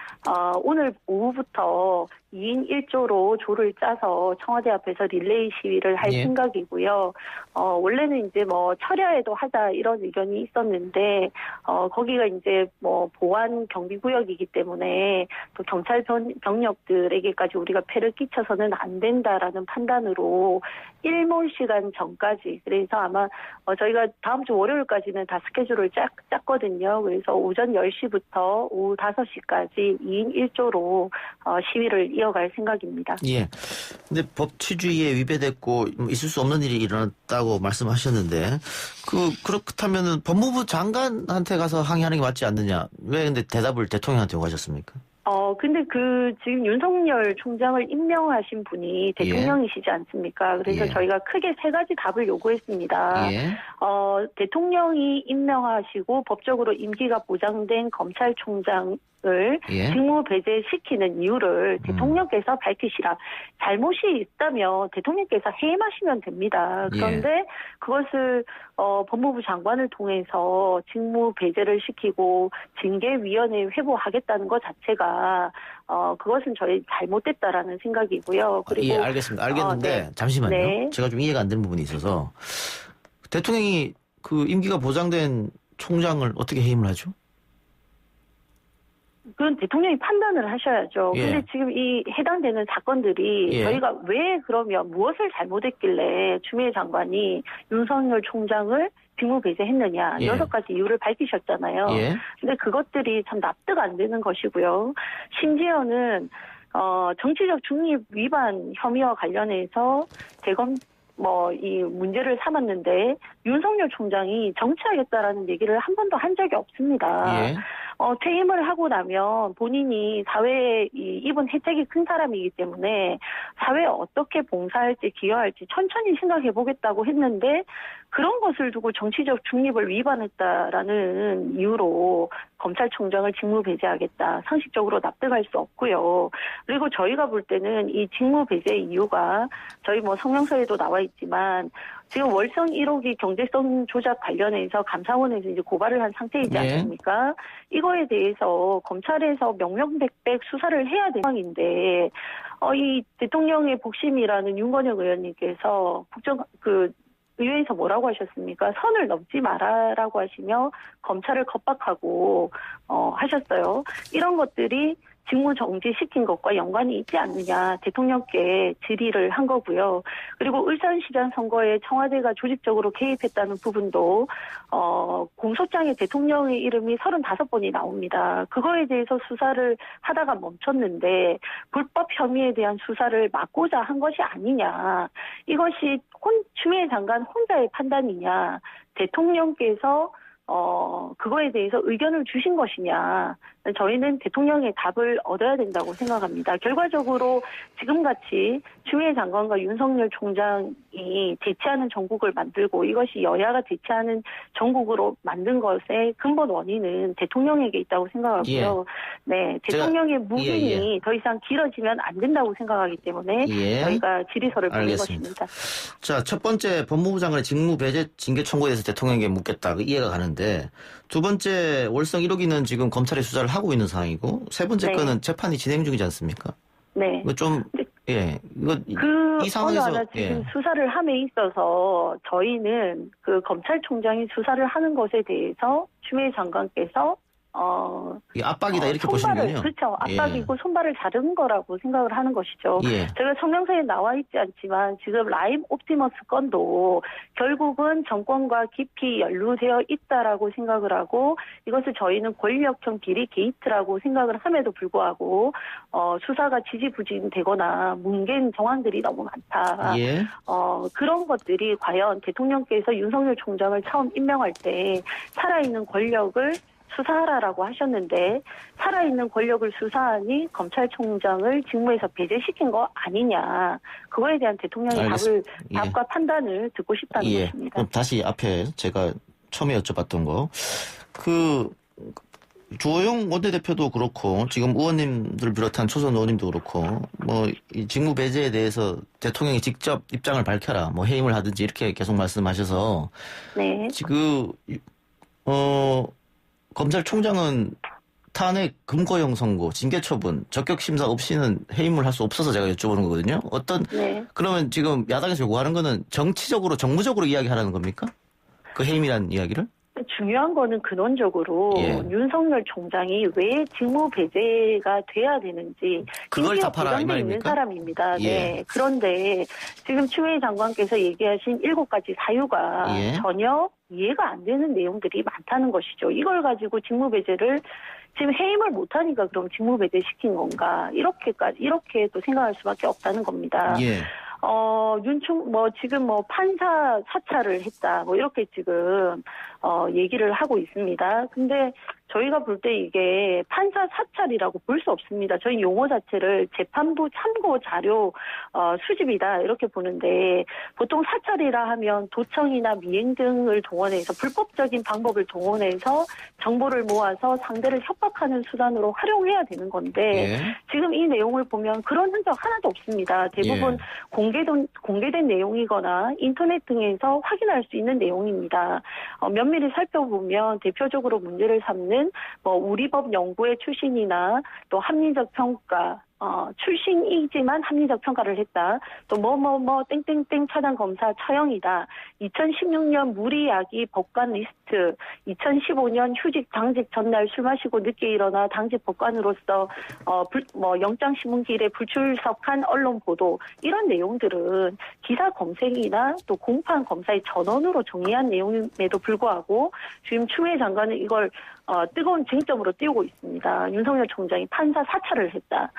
오늘 오후부터 2인 1조로 조를 짜서 청와대 앞에서 릴레이 시위를 할 생각이고요. 원래는 이제 철야에도 하자 이런 의견이 있었는데 거기가 이제 보안 경비구역이기 때문에 또 경찰 병력들에게까지 우리가 폐를 끼쳐서는 안 된다라는 판단으로 일몰 시간 전까지 그래서 아마 저희가 다음 주 월요일까지는 다 스케줄을 짰거든요. 그래서 오전 10시부터 오후 5시까지 2인 1조로 시위를 이어갈 생각입니다. 예. 근데 법치주의에 위배됐고 있을 수 없는 일이 일어났다고 말씀하셨는데 그렇다면은 법무부 장관한테 가서 항의하는 게 맞지 않느냐? 왜 근데 대답을 대통령한테 요구하셨습니까? 근데 지금 윤석열 총장을 임명하신 분이 대통령이시지 않습니까? 그래서 저희가 크게 3가지 답을 요구했습니다. 대통령이 임명하시고 법적으로 임기가 보장된 검찰총장을 예. 직무 배제시키는 이유를 대통령께서 밝히시라. 잘못이 있다면 대통령께서 해임하시면 됩니다. 그런데 그것을 법무부 장관을 통해서 직무 배제를 시키고 징계위원회에 회부하겠다는 것 자체가 그것은 저희 잘못됐다라는 생각이고요. 그리고 예, 알겠습니다. 알겠는데 네. 잠시만요. 네. 제가 좀 이해가 안 되는 부분이 있어서 대통령이 그 임기가 보장된 총장을 어떻게 해임을 하죠? 그건 대통령이 판단을 하셔야죠. 예. 근데 지금 이 해당되는 사건들이 예. 저희가 왜 그러면 무엇을 잘못했길래 추미애 장관이 윤석열 총장을 직무 배제했느냐 예. 6가지 이유를 밝히셨잖아요. 예. 근데 그것들이 참 납득 안 되는 것이고요. 심지어는 정치적 중립 위반 혐의와 관련해서 대검 이 문제를 삼았는데 윤석열 총장이 정치하겠다라는 얘기를 한 번도 한 적이 없습니다. 예. 퇴임을 하고 나면 본인이 사회에 입은 혜택이 큰 사람이기 때문에 사회에 어떻게 봉사할지 기여할지 천천히 생각해 보겠다고 했는데 그런 것을 두고 정치적 중립을 위반했다라는 이유로 검찰총장을 직무 배제하겠다. 상식적으로 납득할 수 없고요. 그리고 저희가 볼 때는 이 직무 배제 이유가 저희 성명서에도 나와 있지만 지금 월성 1호기 경제성 조작 관련해서 감사원에서 이제 고발을 한 상태이지 않습니까? 이거에 대해서 검찰에서 명명백백 수사를 해야 되는 상황인데 이 대통령의 복심이라는 윤건영 의원님께서 의회에서 뭐라고 하셨습니까? 선을 넘지 마라라고 하시며 검찰을 겁박하고 하셨어요. 이런 것들이 직무 정지시킨 것과 연관이 있지 않느냐 대통령께 질의를 한 거고요. 그리고 울산시장 선거에 청와대가 조직적으로 개입했다는 부분도 공소장에 대통령의 이름이 35번이 나옵니다. 그거에 대해서 수사를 하다가 멈췄는데 불법 혐의에 대한 수사를 막고자 한 것이 아니냐. 이것이 추미애 장관 혼자의 판단이냐. 대통령께서 그거에 대해서 의견을 주신 것이냐. 저희는 대통령의 답을 얻어야 된다고 생각합니다. 결과적으로 지금같이 추미애 장관과 윤석열 총장이 대치하는 정국을 만들고 이것이 여야가 대치하는 정국으로 만든 것의 근본 원인은 대통령에게 있다고 생각하고요. 네, 대통령의 묵인이 더 이상 길어지면 안 된다고 생각하기 때문에 저희가 질의서를 보낸 것입니다. 자, 첫 번째 법무부 장관의 직무 배제 징계 청구에 대해서 대통령에게 묻겠다. 이해가 가는데 두 번째 월성 1호기는 지금 검찰이 수사를 하고 있는 상황이고 세 번째 거는 재판이 진행 중이지 않습니까? 네. 이거 좀 이 상황에서 하나 지금 수사를 함에 있어서 저희는 그 검찰총장이 수사를 하는 것에 대해서 추미애 장관께서 압박이다 이렇게 보시는군요. 그렇죠. 압박이고 손발을 자른 거라고 생각을 하는 것이죠. 제가 성명서에 나와 있지 않지만 지금 라임 옵티머스 건도 결국은 정권과 깊이 연루되어 있다라고 생각을 하고 이것을 저희는 권력형 비리 게이트라고 생각을 함에도 불구하고 수사가 지지부진되거나 뭉갠 정황들이 너무 많다. 그런 것들이 과연 대통령께서 윤석열 총장을 처음 임명할 때 살아있는 권력을 수사하라라고 하셨는데 살아있는 권력을 수사하니 검찰총장을 직무에서 배제시킨 거 아니냐. 그거에 대한 대통령의 답과 판단을 듣고 싶다는 것입니다. 그럼 다시 앞에 제가 처음에 여쭤봤던 거. 주호영 원내대표도 그렇고 지금 의원님들 비롯한 초선 의원님도 그렇고 이 직무 배제에 대해서 대통령이 직접 입장을 밝혀라. 해임을 하든지 이렇게 계속 말씀하셔서 지금 검찰총장은 탄핵 금고형 선고, 징계 처분, 적격 심사 없이는 해임을 할 수 없어서 제가 여쭤보는 거거든요. 그러면 지금 야당에서 요구하는 거는 정치적으로, 정무적으로 이야기하라는 겁니까? 그 해임이라는 이야기를? 중요한 거는 근원적으로 윤석열 총장이 왜 직무 배제가 돼야 되는지 그걸 답하라 이 말입니까? 있는 사람입니다. 그런데 지금 추미애 장관께서 얘기하신 7가지 사유가 전혀 이해가 안 되는 내용들이 많다는 것이죠. 이걸 가지고 직무 배제를 지금 해임을 못하니까 그럼 직무 배제 시킨 건가 이렇게 또 생각할 수밖에 없다는 겁니다. 지금 판사 사찰을 했다. 이렇게 지금, 얘기를 하고 있습니다. 근데 저희가 볼 때 이게 판사 사찰이라고 볼 수 없습니다. 저희 용어 자체를 재판부 참고 자료 수집이다 이렇게 보는데 보통 사찰이라 하면 도청이나 미행 등을 동원해서 불법적인 방법을 동원해서 정보를 모아서 상대를 협박하는 수단으로 활용해야 되는 건데 지금 이 내용을 보면 그런 흔적 하나도 없습니다. 대부분 공개된 내용이거나 인터넷 등에서 확인할 수 있는 내용입니다. 면밀히 살펴보면 대표적으로 문제를 삼는 우리법 연구회 출신이나 또 합리적 평가, 출신이지만 합리적 평가를 했다. 또 땡땡땡 차장 검사 차영이다. 2016년 무리야기 법관 리스트, 2015년 휴직 당직 전날 술 마시고 늦게 일어나 당직 법관으로서 영장신문길에 불출석한 언론 보도 이런 내용들은 기사 검색이나 또 공판 검사의 전원으로 정리한 내용임에도 불구하고 지금 추미애 장관은 이걸 뜨거운 쟁점으로 띄우고 있습니다. 윤석열 총장이 판사 사찰을 했다.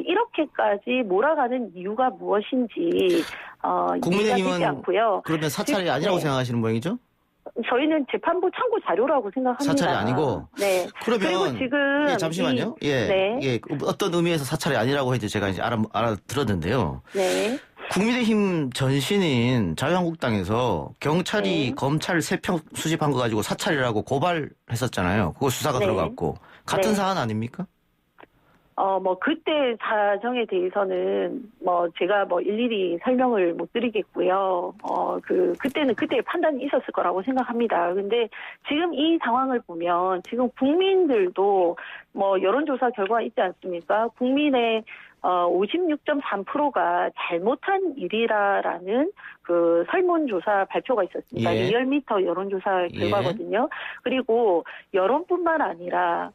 이렇게까지 몰아가는 이유가 무엇인지 이해가 되지 않고요. 그러면 사찰이 아니라고 생각하시는 모양이죠? 저희는 재판부 참고 자료라고 생각합니다. 사찰이 아니고? 네. 그러면 그리고 지금 잠시만요. 어떤 의미에서 사찰이 아니라고 해도 제가 이제 알아들었는데요. 네. 국민의힘 전신인 자유한국당에서 경찰이 검찰 3명 수집한 거 가지고 사찰이라고 고발했었잖아요. 그거 수사가 들어갔고. 같은 사안 아닙니까? 그때 사정에 대해서는 제가 일일이 설명을 못 드리겠고요. 그때는 그때의 판단이 있었을 거라고 생각합니다. 근데 지금 이 상황을 보면 지금 국민들도 여론조사 결과가 있지 않습니까? 국민의 56.3%가 잘못한 일이라라는 그 설문조사 발표가 있었습니다. 리얼미터 여론조사 결과거든요. 그리고 여론뿐만 아니라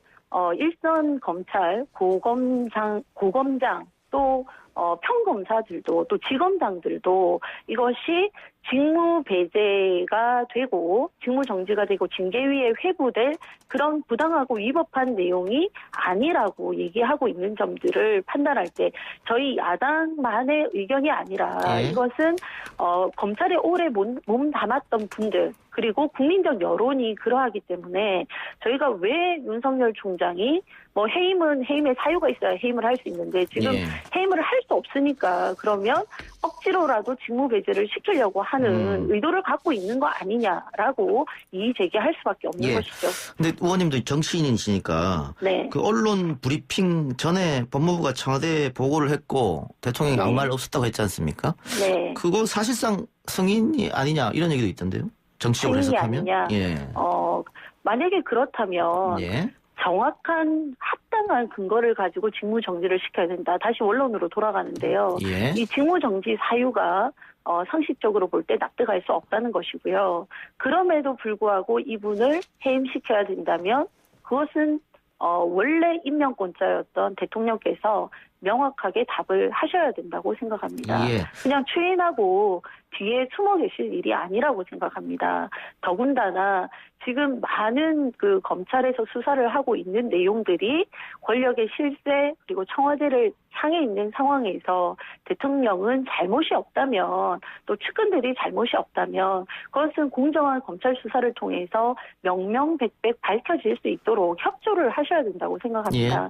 일선 검찰, 고검장 또 평검사들도 또 지검장들도 이것이 직무 배제가 되고 직무 정지가 되고 징계위에 회부될 그런 부당하고 위법한 내용이 아니라고 얘기하고 있는 점들을 판단할 때 저희 야당만의 의견이 아니라 이것은 검찰에 오래 몸 담았던 분들 그리고 국민적 여론이 그러하기 때문에 저희가 왜 윤석열 총장이 해임은 해임의 사유가 있어야 해임을 할 수 있는데 지금 해임을 할 수 없으니까 그러면 억지로라도 직무 배제를 시키려고 하는 의도를 갖고 있는 거 아니냐라고 이의 제기할 수밖에 없는 것이죠. 근데 의원님도 정치인이시니까 그 언론 브리핑 전에 법무부가 청와대에 보고를 했고 대통령이 아무 말 없었다고 했지 않습니까? 네. 그거 사실상 승인이 아니냐 이런 얘기도 있던데요. 정치적으로 해석하면. 만약에 그렇다면 정확한 합당한 근거를 가지고 직무정지를 시켜야 된다. 다시 원론으로 돌아가는데요. 이 직무정지 사유가 상식적으로 볼 때 납득할 수 없다는 것이고요. 그럼에도 불구하고 이분을 해임시켜야 된다면 그것은 원래 임명권자였던 대통령께서 명확하게 답을 하셔야 된다고 생각합니다. 그냥 추인하고 뒤에 숨어 계실 일이 아니라고 생각합니다. 더군다나 지금 많은 그 검찰에서 수사를 하고 있는 내용들이 권력의 실세 그리고 청와대를 향해 있는 상황에서 대통령은 잘못이 없다면 또 측근들이 잘못이 없다면 그것은 공정한 검찰 수사를 통해서 명명백백 밝혀질 수 있도록 협조를 하셔야 된다고 생각합니다.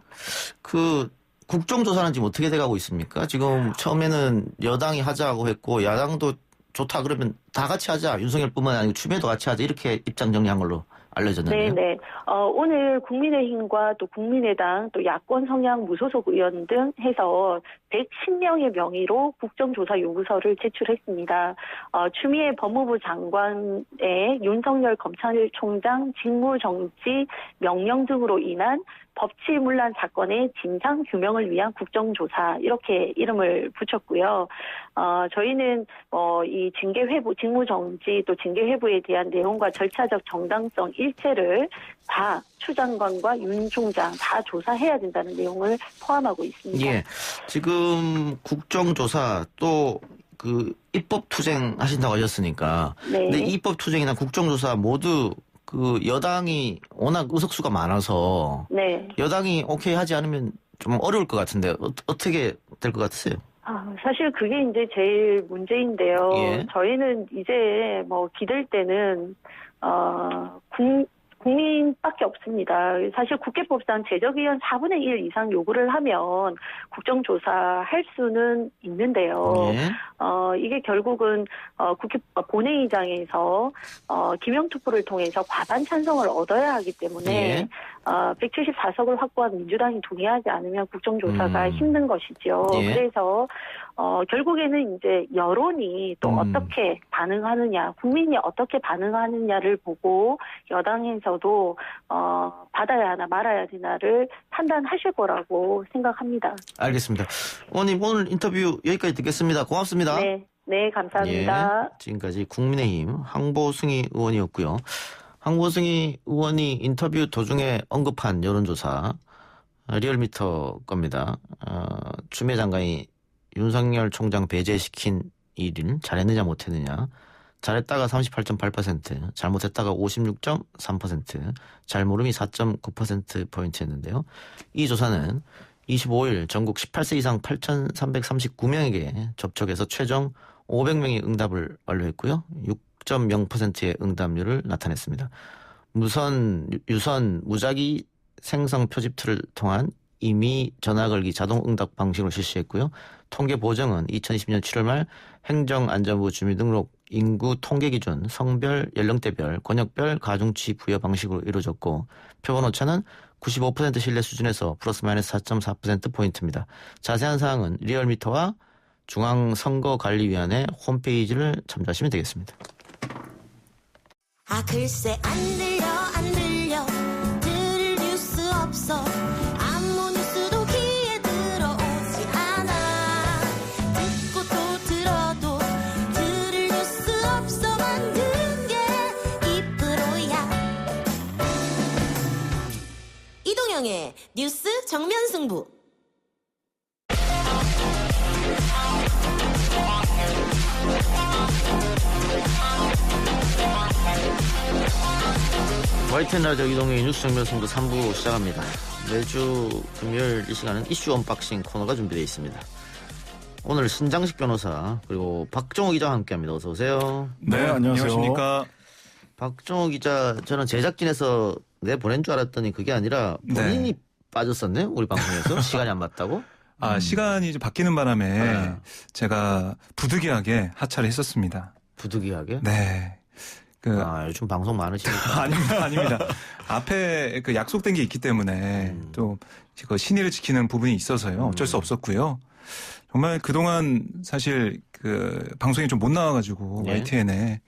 국정조사는 지금 어떻게 돼가고 있습니까? 지금 처음에는 여당이 하자고 했고 야당도 좋다 그러면 다 같이 하자. 윤석열뿐만 아니고 추미애도 같이 하자. 이렇게 입장 정리한 걸로 알려졌는데요. 네. 오늘 국민의힘과 또 국민의당 또 야권 성향 무소속 의원 등 해서 110명의 명의로 국정조사 요구서를 제출했습니다. 추미애 법무부 장관의 윤석열 검찰총장 직무정지 명령 등으로 인한 법치문란 사건의 진상 규명을 위한 국정조사 이렇게 이름을 붙였고요. 저희는 이 징계 회부, 직무정지 또 징계 회부에 대한 내용과 절차적 정당성 일체를 다 추 장관과 윤 총장 다 조사해야 된다는 내용을 포함하고 있습니다. 지금 국정조사 또 그 입법투쟁 하신다고 하셨으니까 근데 입법투쟁이나 국정조사 모두 그 여당이 워낙 의석수가 많아서 여당이 오케이 하지 않으면 좀 어려울 것 같은데 어떻게 될 것 같으세요? 사실 그게 이제 제일 문제인데요. 저희는 이제 기댈 때는 국민밖에 없습니다. 사실 국회법상 제적의원 4분의 1 이상 요구를 하면 국정조사할 수는 있는데요. 예. 이게 결국은 국회 본회의장에서 기명투표를 통해서 과반 찬성을 얻어야 하기 때문에 예. 174석을 확보한 민주당이 동의하지 않으면 국정조사가 힘든 것이죠. 예. 그래서 결국에는 이제 여론이 또 어떻게 반응하느냐, 국민이 어떻게 반응하느냐를 보고 여당에서도 받아야 하나 말아야 되나를 판단하실 거라고 생각합니다. 알겠습니다. 의원님 오늘 인터뷰 여기까지 듣겠습니다. 고맙습니다. 네, 감사합니다. 예, 지금까지 국민의힘 황보승희 의원이었고요. 황보승희 의원이 인터뷰 도중에 언급한 여론조사 리얼미터 겁니다. 추미애 장관이 윤석열 총장 배제시킨 일을 잘했느냐 못했느냐. 잘했다가 38.8%, 잘못했다가 56.3%, 잘 모름이 4.9%포인트였는데요. 이 조사는 25일 전국 18세 이상 8,339명에게 접촉해서 최종 500명이 응답을 완료했고요. 6.0%의 응답률을 나타냈습니다. 유선 무작위 생성 표집틀을 통한 임의 전화 걸기 자동 응답 방식으로 실시했고요. 통계 보정은 2020년 7월 말 행정안전부 주민등록 인구 통계 기준 성별, 연령대별, 권역별 가중치 부여 방식으로 이루어졌고 표본 오차는 95% 신뢰 수준에서 플러스 마이너스 4.4%포인트입니다. 자세한 사항은 리얼미터와 중앙선거관리위원회 홈페이지를 참조하시면 되겠습니다. 아 글쎄 안 들려 들을 뉴스 없어 아무 뉴스도 귀에 들어오지 않아 듣고 또 들어도 들을 뉴스 없어 만든 게 이프로야 이동영의 뉴스 정면 승부. YTN 라디오 이동의 뉴스 정면 승부 3부 시작합니다. 매주 금요일 이 시간은 이슈 언박싱 코너가 준비되어 있습니다. 오늘 신장식 변호사 그리고 박정호 기자와 함께합니다. 어서 오세요. 네, 안녕하십니까. 박정호 기자, 저는 제작진에서 내 보낸 줄 알았더니 그게 아니라 본인이 빠졌었네요. 우리 방송에서 시간이 안 맞다고. 시간이 좀 바뀌는 바람에 제가 부득이하게 하차를 했었습니다. 부득이하게? 네. 요즘 방송 많으시니까. 아닙니다. 앞에 그 약속된 게 있기 때문에 또 그 신의를 지키는 부분이 있어서요. 어쩔 수 없었고요. 정말 그동안 사실 그 방송에 좀 못 나와가지고 YTN에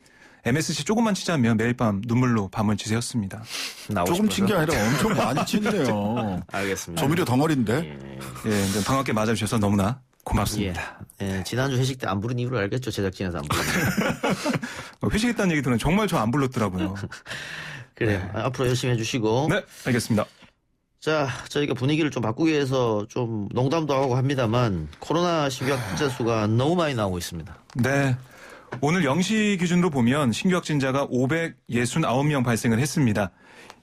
MSC 조금만 치자면 매일 밤 눈물로 밤을 지새웠습니다. 조금 친 게 아니라 엄청 많이 치네요. 알겠습니다. 조미료 덩어리인데. 예, 반갑게 맞아주셔서 너무나 고맙습니다. 예, 지난주 회식 때 안 부른 이유를 알겠죠. 제작진에서 안 부른. 회식했다는 얘기 들으면 정말 저 안 불렀더라고요. 그래요. 앞으로 열심히 해주시고. 네, 알겠습니다. 자, 저희가 분위기를 좀 바꾸기 위해서 좀 농담도 하고 합니다만 코로나 신규 확진자 수가 너무 많이 나오고 있습니다. 네. 오늘 0시 기준으로 보면 신규 확진자가 569명 발생을 했습니다.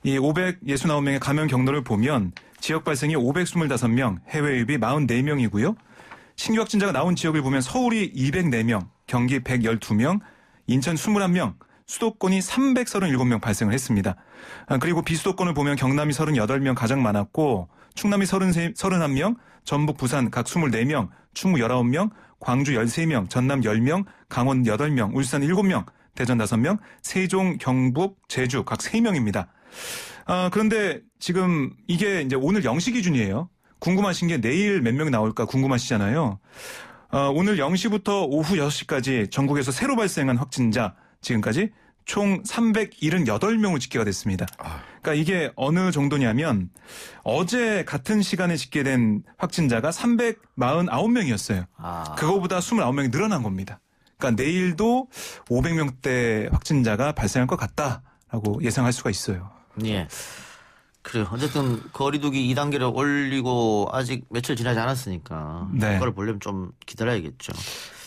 이 569명의 감염 경로를 보면 지역 발생이 525명, 해외 유입이 44명이고요. 신규 확진자가 나온 지역을 보면 서울이 204명, 경기 112명, 인천 21명, 수도권이 337명 발생을 했습니다. 그리고 비수도권을 보면 경남이 38명 가장 많았고 충남이 31명, 전북, 부산 각 24명, 충무 19명, 광주 13명, 전남 10명, 강원 8명, 울산 7명, 대전 5명, 세종, 경북, 제주 각 3명입니다. 그런데 지금 이게 이제 오늘 0시 기준이에요. 궁금하신 게 내일 몇 명이 나올까 궁금하시잖아요. 오늘 0시부터 오후 6시까지 전국에서 새로 발생한 확진자 지금까지 총 378명으로 집계가 됐습니다. 그러니까 이게 어느 정도냐면 어제 같은 시간에 집계된 확진자가 349명이었어요. 그거보다 29명이 늘어난 겁니다. 그러니까 내일도 500명대 확진자가 발생할 것 같다라고 예상할 수가 있어요. 예. 그래요. 어쨌든 거리두기 2단계를 올리고 아직 며칠 지나지 않았으니까 그걸 보려면 좀 기다려야겠죠.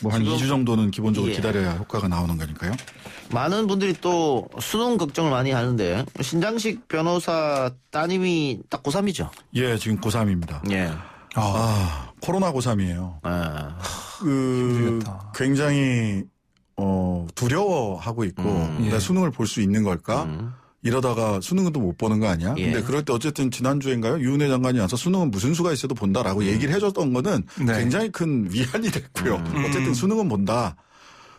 뭐 한 2주 정도는 기본적으로 기다려야 효과가 나오는 거니까요. 많은 분들이 또 수능 걱정을 많이 하는데 신장식 변호사 따님이 딱 고3이죠? 예, 지금 고3입니다. 예. 코로나 고3이에요. 힘들겠다. 굉장히 두려워하고 있고 내가 수능을 볼 수 있는 걸까? 이러다가 수능은 또 못 보는 거 아니야? 예. 근데 그럴 때 어쨌든 지난주인가요? 유은혜 장관이 와서 수능은 무슨 수가 있어도 본다라고 얘기를 해줬던 거는 네. 굉장히 큰 위안이 됐고요. 어쨌든 수능은 본다.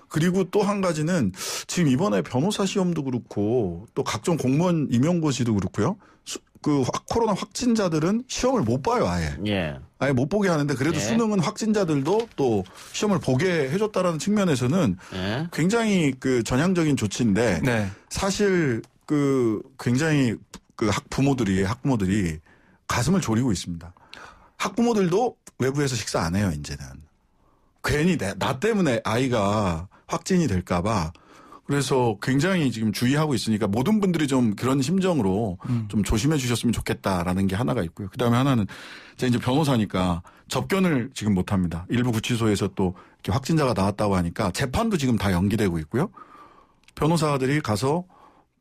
그리고 또 한 가지는 지금 이번에 변호사 시험도 그렇고 또 각종 공무원 임용고시도 그렇고요. 코로나 확진자들은 시험을 못 봐요, 아예. 예. 아예 못 보게 하는데 그래도 예. 수능은 확진자들도 또 시험을 보게 해줬다라는 측면에서는 예. 굉장히 그 전향적인 조치인데 네. 사실 굉장히 학부모들이 가슴을 졸이고 있습니다. 학부모들도 외부에서 식사 안 해요, 이제는. 괜히 나 때문에 아이가 확진이 될까봐. 그래서 굉장히 지금 주의하고 있으니까 모든 분들이 좀 그런 심정으로 좀 조심해 주셨으면 좋겠다라는 게 하나가 있고요. 그다음에 하나는 제가 이제 변호사니까 접견을 지금 못 합니다. 일부 구치소에서 또 이렇게 확진자가 나왔다고 하니까 재판도 지금 다 연기되고 있고요. 변호사들이 가서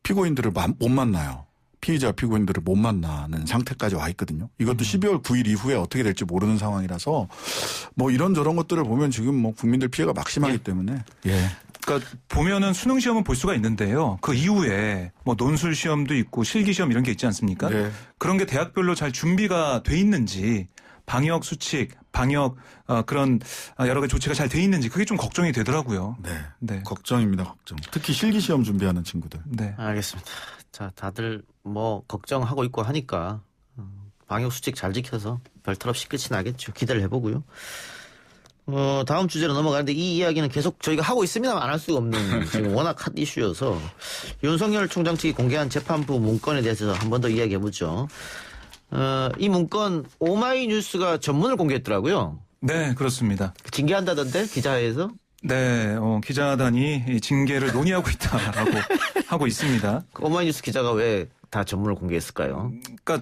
피고인들을 못 만나요. 피의자 피고인들을 못 만나는 상태까지 와 있거든요. 이것도 12월 9일 이후에 어떻게 될지 모르는 상황이라서 뭐 이런저런 것들을 보면 지금 뭐 국민들 피해가 막심하기 때문에 예. 그러니까 보면은 수능 시험은 볼 수가 있는데요. 그 이후에 뭐 논술 시험도 있고 실기 시험 이런 게 있지 않습니까? 네. 그런 게 대학별로 잘 준비가 돼 있는지 방역 수칙, 방역 그런 여러 가지 조치가 잘 돼 있는지 그게 좀 걱정이 되더라고요. 네. 네. 걱정입니다, 걱정. 특히 실기 시험 준비하는 친구들. 네. 알겠습니다. 자, 다들 뭐 걱정하고 있고 하니까 방역 수칙 잘 지켜서 별탈 없이 끝이 나겠죠. 기대를 해보고요. 다음 주제로 넘어가는데 이 이야기는 계속 저희가 하고 있습니다만 안 할 수가 없는 지금 워낙 핫 이슈여서 윤석열 총장 측이 공개한 재판부 문건에 대해서 한 번 더 이야기해보죠. 이 문건 오마이뉴스가 전문을 공개했더라고요. 네, 그렇습니다. 징계한다던데 기자회에서? 네, 기자단이 이 징계를 논의하고 있다라고 하고 있습니다. 오마이뉴스 기자가 왜 다 전문을 공개했을까요? 그러니까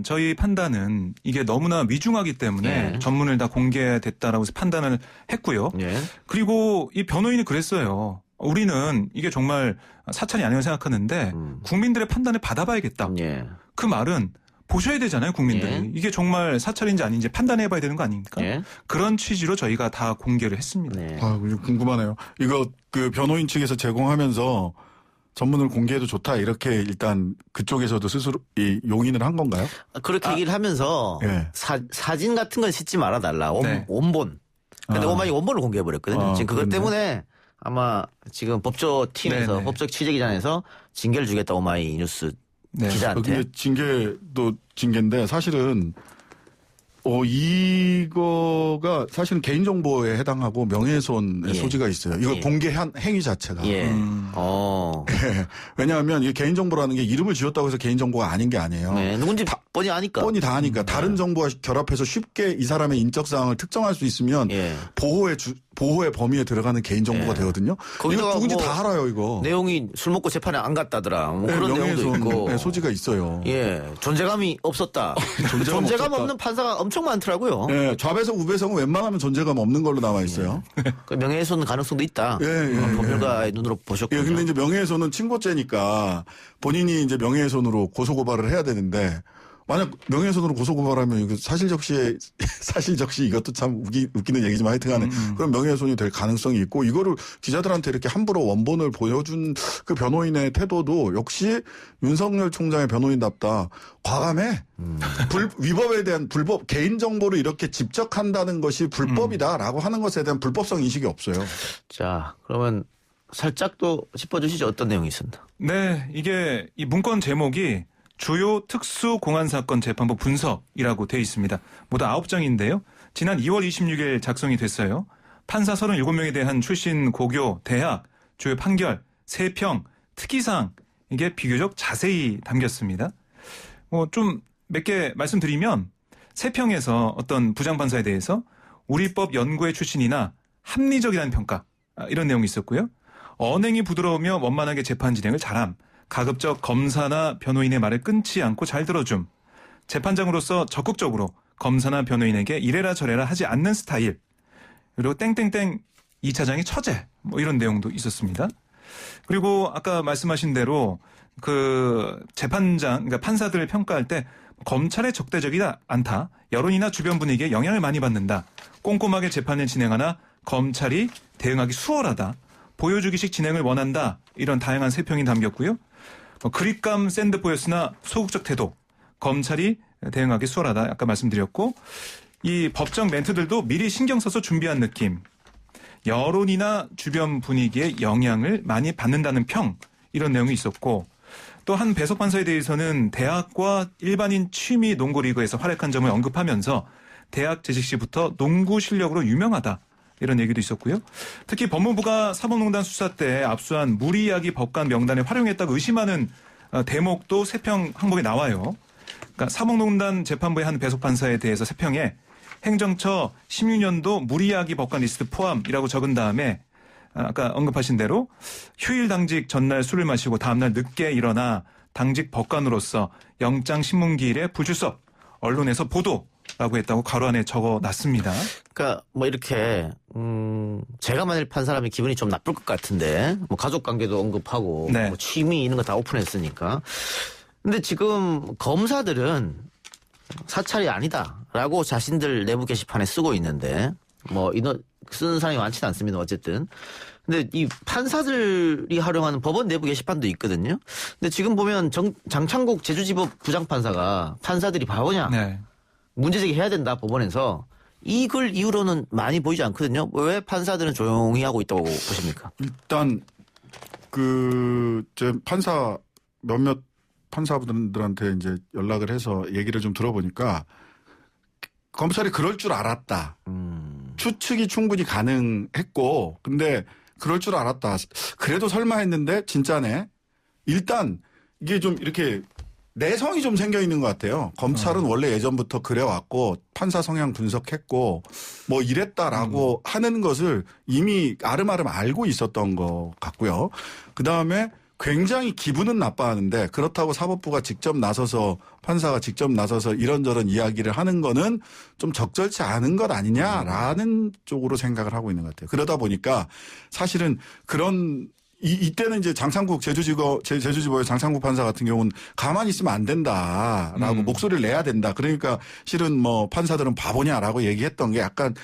저희 판단은 이게 너무나 위중하기 때문에 예. 전문을 다 공개됐다라고 해서 판단을 했고요. 예. 그리고 이 변호인이 그랬어요. 우리는 이게 정말 사찰이 아니라고 생각하는데 국민들의 판단을 받아봐야겠다. 예. 그 말은 보셔야 되잖아요, 국민들이. 예. 이게 정말 사찰인지 아닌지 판단해봐야 되는 거 아닙니까? 예. 그런 취지로 저희가 다 공개를 했습니다. 네. 아, 궁금하네요. 이거 변호인 측에서 제공하면서 전문을 공개해도 좋다 이렇게 일단 그쪽에서도 스스로 용인을 한 건가요? 그렇게 얘기를 하면서 예. 사진 같은 건 싣지 말아달라. 네. 원본. 근데 오마이 원본을 공개해버렸거든요. 지금 그것 그렇네. 때문에 아마 지금 법조팀에서 네네. 법적 취재기관에서 징계를 주겠다 오마이 뉴스 네. 기자한테. 근데 징계도 징계인데 사실은 이거가 사실은 개인정보에 해당하고 명예훼손의 예. 소지가 있어요. 이걸 예. 공개한 행위 자체가. 예. 왜냐하면 이 개인정보라는 게 이름을 지었다고 해서 개인정보가 아닌 게 아니에요. 네. 누군지 뻔히 아니까. 뻔히 다 아니까 다른 정보와 결합해서 쉽게 이 사람의 인적 사항을 특정할 수 있으면 예. 보호의 범위에 들어가는 개인정보가 예. 되거든요. 거기다가 이거 누군지 뭐 다 알아요, 이거. 내용이 술 먹고 재판에 안 갔다더라. 뭐 네, 그런 내용도 있고. 명예훼손의 소지가 있어요. 예. 존재감이 없었다. 존재감 없었다. 없는 판사가 엄청 많더라고요. 네, 좌배석 우배석은 웬만하면 존재감 없는 걸로 나와 있어요. 그 명예훼손 가능성도 있다. 예. 법률가의 눈으로 보셨군요. 예, 근데 이제 명예훼손은 친고죄니까 본인이 이제 명예훼손으로 고소고발을 해야 되는데 만약 명예훼손으로 고소고발하면 이거 사실적시 이것도 참 웃기는 얘기지만 하여튼간에 그런 명예훼손이 될 가능성이 있고 이거를 기자들한테 이렇게 함부로 원본을 보여준 그 변호인의 태도도 역시 윤석열 총장의 변호인답다. 과감해. 위법에 대한 불법 개인정보를 이렇게 집적한다는 것이 불법이다라고 하는 것에 대한 불법성 인식이 없어요. 자, 그러면 살짝 또 짚어주시죠. 어떤 내용이 있습니다. 네, 이게 이 문건 제목이 주요 특수공안사건 재판부 분석이라고 되어 있습니다. 모두 9장인데요. 지난 2월 26일 작성이 됐어요. 판사 37명에 대한 출신 고교, 대학, 주요 판결, 세평, 특이사항 이게 비교적 자세히 담겼습니다. 좀 몇 개 말씀드리면 세평에서 어떤 부장판사에 대해서 우리법 연구회 출신이나 합리적이라는 평가 이런 내용이 있었고요. 언행이 부드러우며 원만하게 재판 진행을 잘함. 가급적 검사나 변호인의 말을 끊지 않고 잘 들어줌. 재판장으로서 적극적으로 검사나 변호인에게 이래라 저래라 하지 않는 스타일. 그리고 땡땡땡 2차장의 처제. 뭐 이런 내용도 있었습니다. 그리고 아까 말씀하신 대로 그 재판장, 그러니까 판사들을 평가할 때 검찰의 적대적이지 않다. 여론이나 주변 분위기에 영향을 많이 받는다. 꼼꼼하게 재판을 진행하나 검찰이 대응하기 수월하다. 보여주기식 진행을 원한다. 이런 다양한 세평이 담겼고요. 그립감 센 듯 보였으나 소극적 태도. 검찰이 대응하기 수월하다. 아까 말씀드렸고 이 법정 멘트들도 미리 신경 써서 준비한 느낌. 여론이나 주변 분위기에 영향을 많이 받는다는 평. 이런 내용이 있었고 또 한 배석 판사에 대해서는 대학과 일반인 취미 농구 리그에서 활약한 점을 언급하면서 대학 재직 시부터 농구 실력으로 유명하다. 이런 얘기도 있었고요. 특히 법무부가 사법농단 수사 때 압수한 무리야기 법관 명단에 활용했다고 의심하는 대목도 세평 항목에 나와요. 그러니까 사법농단 재판부의 한 배석 판사에 대해서 세평에 행정처 16년도 무리야기 법관 리스트 포함이라고 적은 다음에 아까 언급하신 대로 휴일 당직 전날 술을 마시고 다음날 늦게 일어나 당직 법관으로서 영장 신문기일에 불출석, 언론에서 보도라고 했다고 가로 안에 적어놨습니다. 그러니까 뭐 이렇게 제가 만일 판사라면 기분이 좀 나쁠 것 같은데 뭐 가족관계도 언급하고 네. 뭐 취미 이런 거 다 오픈했으니까. 근데 지금 검사들은 사찰이 아니다라고 자신들 내부 게시판에 쓰고 있는데 뭐 쓰는 사람이 많지는 않습니다. 어쨌든. 근데 이 판사들이 활용하는 법원 내부 게시판도 있거든요. 근데 지금 보면 장창국 제주지법 부장판사가 판사들이 바보냐. 네. 문제제기 해야 된다 법원에서. 이 글 이후로는 많이 보이지 않거든요. 왜 판사들은 조용히 하고 있다고 보십니까? 일단 제 판사 몇몇 판사분들한테 이제 연락을 해서 얘기를 좀 들어보니까 검찰이 그럴 줄 알았다. 추측이 충분히 가능했고 근데 그럴 줄 알았다. 그래도 설마 했는데 진짜네. 일단 이게 좀 이렇게 내성이 좀 생겨 있는 것 같아요. 검찰은 원래 예전부터 그래왔고 판사 성향 분석했고 뭐 이랬다라고 하는 것을 이미 아름아름 알고 있었던 것 같고요. 그다음에 굉장히 기분은 나빠하는데 그렇다고 사법부가 직접 나서서 판사가 직접 나서서 이런저런 이야기를 하는 거는 좀 적절치 않은 것 아니냐라는 쪽으로 생각을 하고 있는 것 같아요. 그러다 보니까 사실은 그런 이때는 이제 제주지법의 장창국 판사 같은 경우는 가만히 있으면 안 된다라고 목소리를 내야 된다. 그러니까 실은 뭐 판사들은 바보냐라고 얘기했던 게 약간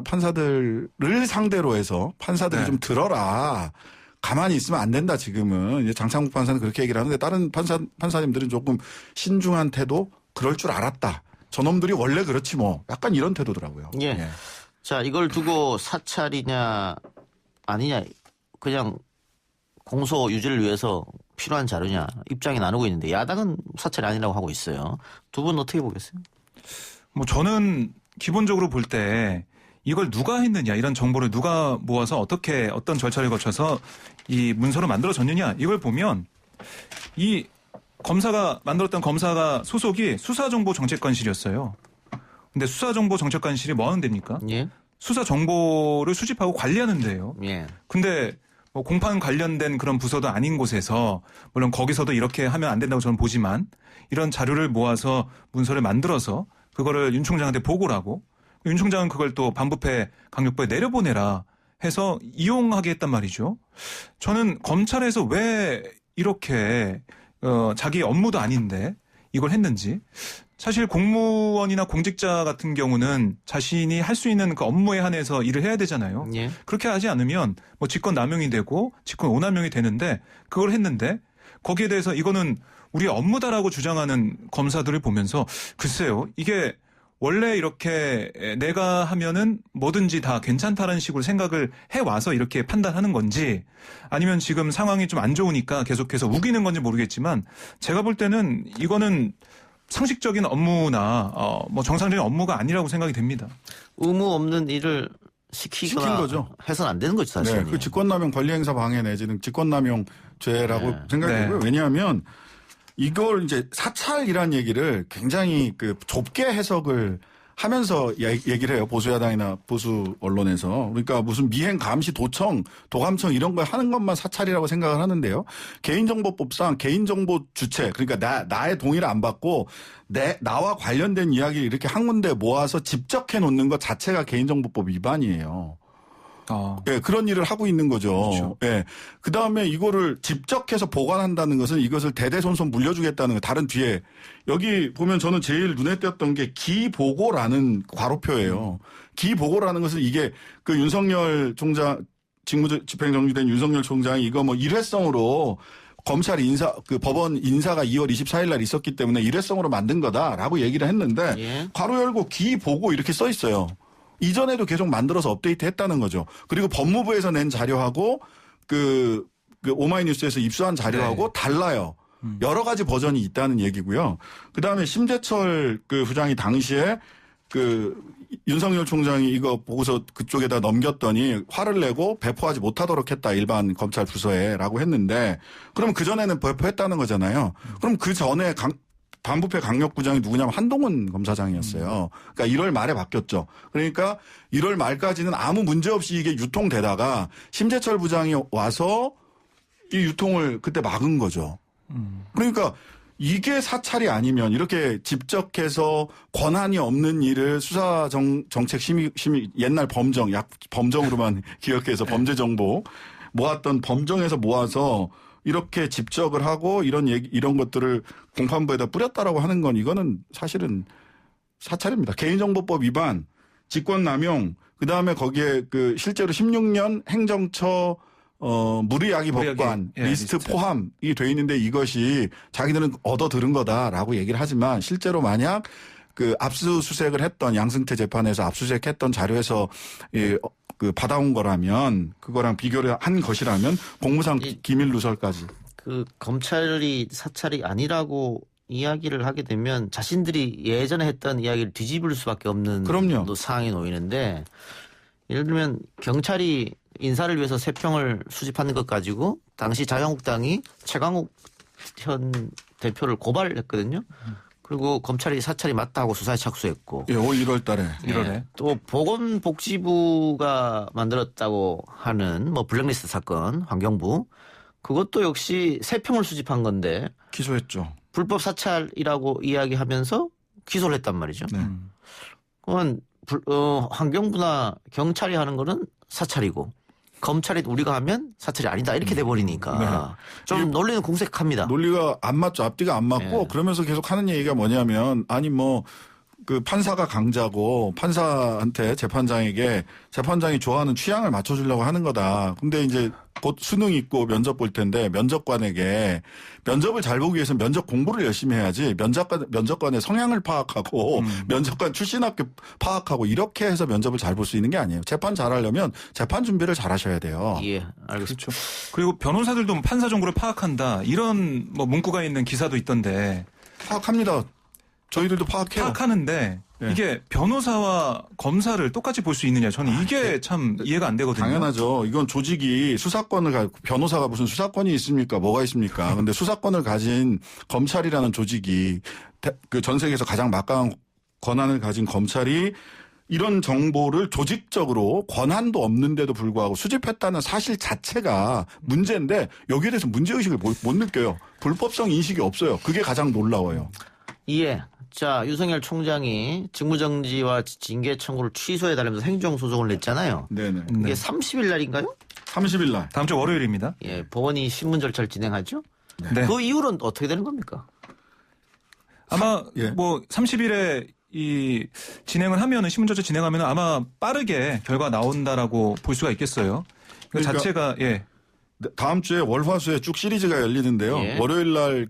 판사들을 상대로 해서 판사들이 네. 좀 들어라. 가만히 있으면 안 된다 지금은. 이제 장창국 판사는 그렇게 얘기를 하는데 다른 판사님들은 조금 신중한 태도 그럴 줄 알았다. 저놈들이 원래 그렇지 뭐. 약간 이런 태도더라고요. 예. 예. 자, 이걸 두고 사찰이냐 아니냐 그냥 공소 유지를 위해서 필요한 자료냐 입장이 나누고 있는데 야당은 사찰이 아니라고 하고 있어요. 두 분 어떻게 보겠어요? 뭐 저는 기본적으로 볼 때 이걸 누가 했느냐 이런 정보를 누가 모아서 어떤 절차를 거쳐서 이 문서로 만들어졌느냐 이걸 보면 이 만들었던 검사가 소속이 수사정보정책관실이었어요. 근데 수사정보정책관실이 뭐 하는 데입니까? 예. 수사 정보를 수집하고 관리하는 데예요. 예. 근데 뭐 공판 관련된 그런 부서도 아닌 곳에서 물론 거기서도 이렇게 하면 안 된다고 저는 보지만 이런 자료를 모아서 문서를 만들어서 그거를 윤 총장한테 보고를 하고 윤 총장은 그걸 또 반부패 강력부에 내려보내라 해서 이용하게 했단 말이죠. 저는 검찰에서 왜 이렇게 자기 업무도 아닌데 이걸 했는지 사실 공무원이나 공직자 같은 경우는 자신이 할 수 있는 그 업무에 한해서 일을 해야 되잖아요. 예. 그렇게 하지 않으면 뭐 직권 남용이 되고 직권 오남용이 되는데 그걸 했는데 거기에 대해서 이거는 우리 업무다라고 주장하는 검사들을 보면서 글쎄요. 이게 원래 이렇게 내가 하면은 뭐든지 다 괜찮다라는 식으로 생각을 해와서 이렇게 판단하는 건지 아니면 지금 상황이 좀 안 좋으니까 계속해서 우기는 건지 모르겠지만 제가 볼 때는 이거는 상식적인 업무나 뭐 정상적인 업무가 아니라고 생각이 됩니다. 의무 없는 일을 시킨 거죠. 해서는 안 되는 거죠, 사실. 네, 그 직권남용 권리행사 방해 내지는 직권남용 죄라고 네. 생각이 되고요. 네. 왜냐하면 이걸 이제 사찰이란 얘기를 굉장히 그 좁게 해석을 하면서 얘기를 해요. 보수야당이나 보수 언론에서. 그러니까 무슨 미행 감시 도청, 도감청 이런 걸 하는 것만 사찰이라고 생각을 하는데요. 개인정보법상 개인정보 주체, 그러니까 나의 동의를 안 받고 나와 관련된 이야기를 이렇게 한 군데 모아서 집적해 놓는 것 자체가 개인정보법 위반이에요. 예, 그런 일을 하고 있는 거죠. 그렇죠. 예. 그 다음에 이거를 집적해서 보관한다는 것은 이것을 대대손손 물려주겠다는 거. 다른 뒤에 여기 보면 저는 제일 눈에 띄었던 게 기보고라는 괄호표예요. 기보고라는 것은 이게 그 윤석열 총장 집행정지된 윤석열 총장이 이거 뭐 일회성으로 검찰 법원 인사가 2월 24일 날 있었기 때문에 일회성으로 만든 거다라고 얘기를 했는데 예. 괄호 열고 기 보고 이렇게 써 있어요. 이전에도 계속 만들어서 업데이트 했다는 거죠. 그리고 법무부에서 낸 자료하고 그 오마이뉴스에서 입수한 자료하고 네. 달라요. 여러 가지 버전이 있다는 얘기고요. 그다음에 심재철 그 부장이 당시에 윤석열 총장이 이거 보고서 그쪽에다 넘겼더니 화를 내고 배포하지 못하도록 했다. 일반 검찰 부서에라고 했는데 그럼 그전에는 배포했다는 거잖아요. 그럼 그전에 반부패 강력부장이 누구냐면 한동훈 검사장이었어요. 그러니까 1월 말에 바뀌었죠. 그러니까 1월 말까지는 아무 문제 없이 이게 유통되다가 심재철 부장이 와서 이 유통을 그때 막은 거죠. 그러니까 이게 사찰이 아니면 이렇게 집적해서 권한이 없는 일을 수사정책심의 옛날 범정으로만 기억해서 범죄정보 모았던 범정에서 모아서 이렇게 집적을 하고 이런 것들을 공판부에다 뿌렸다라고 하는 건 이거는 사실은 사찰입니다. 개인정보법 위반, 직권남용, 그다음에 거기에 실제로 16년 행정처 무리야기 법관 리스트 포함이 돼 있는데 이것이 자기들은 얻어 들은 거다라고 얘기를 하지만 실제로 만약 압수수색을 했던 양승태 재판에서 압수수색했던 자료에서 받아온 거라면 그거랑 비교를 한 것이라면 공무상 기밀 누설까지. 검찰이 사찰이 아니라고 이야기를 하게 되면 자신들이 예전에 했던 이야기를 뒤집을 수밖에 없는 그럼요. 상황에 놓이는데 예를 들면 경찰이 인사를 위해서 세평을 수집하는 것 가지고 당시 자유한국당이 최강욱 현 대표를 고발했거든요. 그리고 검찰이 사찰이 맞다고 수사에 착수했고. 예, 올 1월 달에. 1월에. 또 보건복지부가 만들었다고 하는 블랙리스트 사건, 환경부. 그것도 역시 세평을 수집한 건데. 기소했죠. 불법 사찰이라고 이야기하면서 기소를 했단 말이죠. 네. 그건 환경부나 경찰이 하는 거는 사찰이고 검찰이 우리가 하면 사찰이 아니다 이렇게 돼버리니까 좀 논리는 공색합니다. 논리가 안 맞죠. 앞뒤가 안 맞고 그러면서 계속 하는 얘기가 뭐냐면 아니 판사가 강자고 판사한테 재판장이 좋아하는 취향을 맞춰주려고 하는 거다. 근데 이제 곧 수능 있고 면접 볼 텐데 면접관에게 면접을 잘 보기 위해서는 면접 공부를 열심히 해야지 면접관의 성향을 파악하고 면접관 출신 학교 파악하고 이렇게 해서 면접을 잘 볼 수 있는 게 아니에요. 재판 잘하려면 재판 준비를 잘 하셔야 돼요. 예, 알겠습니다. 그렇죠. 그리고 변호사들도 판사 정보를 파악한다. 이런 문구가 있는 기사도 있던데. 파악합니다. 저희들도 파악해요. 파악하는데 이게 변호사와 검사를 똑같이 볼 수 있느냐. 저는 이게 참 이해가 안 되거든요. 당연하죠. 이건 조직이 수사권을 변호사가 무슨 수사권이 있습니까? 뭐가 있습니까? 근데 수사권을 가진 검찰이라는 조직이 전 세계에서 가장 막강한 권한을 가진 검찰이 이런 정보를 조직적으로 권한도 없는데도 불구하고 수집했다는 사실 자체가 문제인데 여기에 대해서 문제의식을 못 느껴요. 불법성 인식이 없어요. 그게 가장 놀라워요. 예. 자, 윤석열 총장이 직무정지와 징계 청구를 취소해달라면서 행정소송을 냈잖아요. 네네. 이게 30일 날인가요? 30일 날. 다음 주 월요일입니다. 예, 법원이 신문 절차를 진행하죠. 네. 그 이후로는 어떻게 되는 겁니까? 아마 30일에 이 진행을 하면은 신문 절차 진행하면은 아마 빠르게 결과 나온다라고 볼 수가 있겠어요. 그러니까 자체가 다음 주에 월화수에 쭉 시리즈가 열리는데요. 예. 월요일 날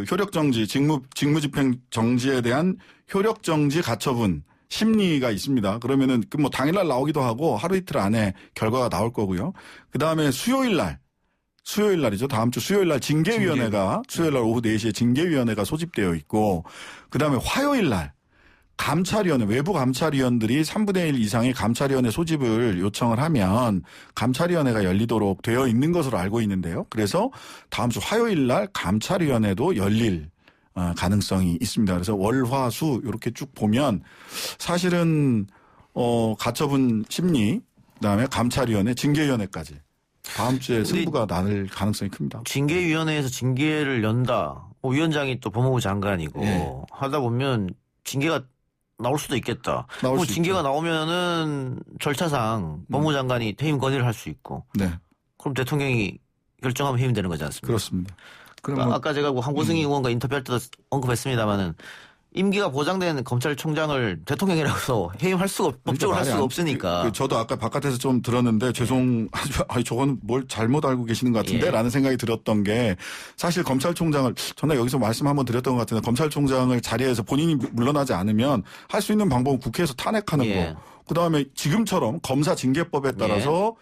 효력정지, 직무집행 정지에 대한 효력정지 가처분 심리가 있습니다. 그러면은 당일날 나오기도 하고 하루 이틀 안에 결과가 나올 거고요. 그 다음에 수요일 날이죠. 다음 주 수요일 날 징계위원회가 수요일 날 오후 4시에 징계위원회가 소집되어 있고 그 다음에 화요일 날 감찰위원회, 외부 감찰위원들이 3분의 1 이상의 감찰위원회 소집을 요청을 하면 감찰위원회가 열리도록 되어 있는 것으로 알고 있는데요. 그래서 다음 주 화요일 날 감찰위원회도 열릴 가능성이 있습니다. 그래서 월, 화, 수 이렇게 쭉 보면 사실은 가처분 심리, 그다음에 감찰위원회, 징계위원회까지 다음 주에 승부가 날 가능성이 큽니다. 징계위원회에서 징계를 연다. 위원장이 또 법무부 장관이고 하다 보면 징계가 나올 수도 있겠다. 징계가 나오면은 절차상 법무부 장관이 퇴임 건의를 할 수 있고. 네. 그럼 대통령이 결정하면 해임되는 거지 않습니까? 그렇습니다. 그럼 아까 제가 황보승희 의원과 인터뷰할 때도 언급했습니다마는 임기가 보장된 검찰총장을 대통령이라고 해임할 수가 법적으로 할 수가 없으니까. 저도 아까 바깥에서 좀 들었는데 아니 저건 뭘 잘못 알고 계시는 것 같은데라는 생각이 들었던 게 사실 검찰총장을 전에 여기서 말씀 한번 드렸던 것 같은데 검찰총장을 자리에서 본인이 물러나지 않으면 할 수 있는 방법은 국회에서 탄핵하는 거. 그다음에 지금처럼 검사 징계법에 따라서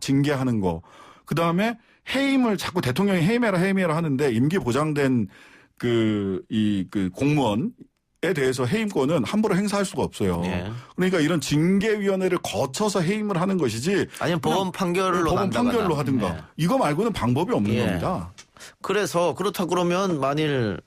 징계하는 거. 그다음에 해임을 자꾸 대통령이 해임해라 하는데 임기 보장된 그 공무원에 대해서 해임권은 함부로 행사할 수가 없어요. 그러니까 이런 징계위원회를 거쳐서 해임을 하는 것이지. 아니면 법원 판결로 하든가. 이거 말고는 방법이 없는 겁니다. 그래서 그렇다 그러면 만일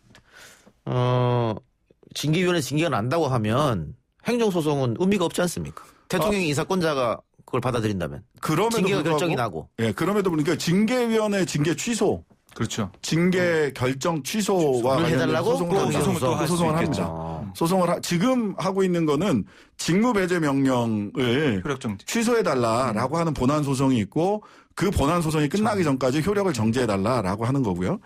징계위원회 징계가 난다고 하면 행정소송은 의미가 없지 않습니까? 대통령이 인사권자가 그걸 받아들인다면. 징계가 결정이 나고. 그럼에도 불구하고 징계위원회 징계 취소. 그렇죠. 징계 결정 취소와 관련된 소송을 합니다. 지금 하고 있는 거는 직무 배제 명령을 취소해달라라고 하는 본안 소송이 있고 그 본안 소송이 끝나기 전까지 효력을 정지해달라라고 하는 거고요.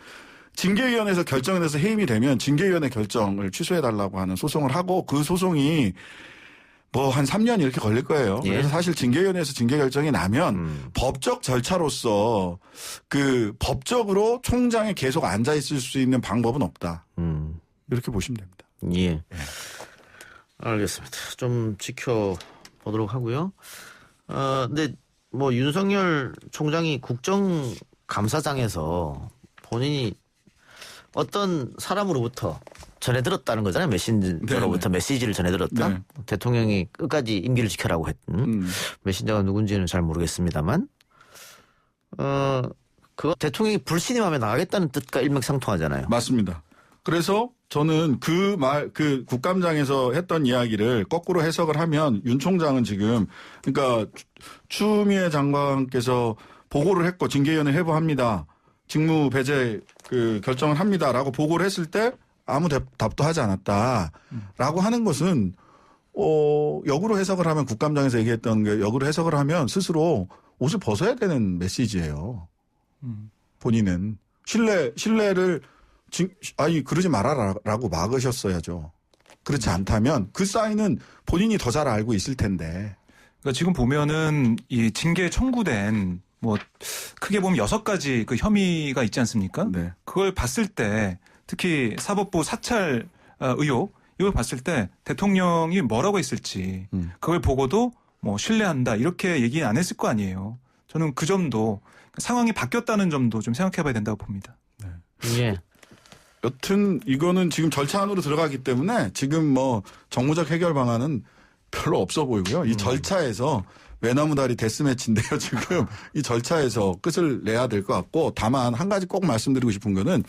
징계위원회에서 결정을 해서 해임이 되면 징계위원회 결정을 취소해달라고 하는 소송을 하고 그 소송이 뭐 한 3년 이렇게 걸릴 거예요. 그래서 사실 징계위원회에서 징계 결정이 나면 법적 절차로서 그 법적으로 총장이 계속 앉아 있을 수 있는 방법은 없다. 이렇게 보시면 됩니다. 예. 알겠습니다. 좀 지켜보도록 하고요. 근데 뭐 윤석열 총장이 국정감사장에서 본인이 어떤 사람으로부터 전해 들었다는 거잖아요. 메신저로부터 메시지를 전해 들었다. 대통령이 끝까지 임기를 지켜라고 했던 메신저가 누군지는 잘 모르겠습니다만 그거 대통령이 불신임하면 나가겠다는 뜻과 일맥상통하잖아요. 맞습니다. 그래서 저는 그 국감장에서 했던 이야기를 거꾸로 해석을 하면 윤 총장은 지금 그러니까 추미애 장관께서 보고를 했고 징계위원회 회부합니다. 직무 배제 결정을 합니다라고 보고를 했을 때 아무 답도 하지 않았다라고 하는 것은 역으로 해석을 하면 국감장에서 얘기했던 게 역으로 해석을 하면 스스로 옷을 벗어야 되는 메시지예요. 본인은 신뢰를 그러지 말아라라고 막으셨어야죠. 그렇지 않다면 그 사인은 본인이 더 잘 알고 있을 텐데. 그러니까 지금 보면은 이 징계 청구된 뭐 크게 보면 6가지 그 혐의가 있지 않습니까? 네. 그걸 봤을 때 특히 사법부 사찰 의혹 이걸 봤을 때 대통령이 뭐라고 했을지 그걸 보고도 뭐 신뢰한다 이렇게 얘기 안 했을 거 아니에요. 저는 그 점도 상황이 바뀌었다는 점도 좀 생각해 봐야 된다고 봅니다. 네. 예. 여튼 이거는 지금 절차 안으로 들어가기 때문에 지금 뭐 정무적 해결 방안은 별로 없어 보이고요. 이 절차에서 외나무다리 데스매치인데요. 지금 이 절차에서 끝을 내야 될 것 같고 다만 한 가지 꼭 말씀드리고 싶은 거는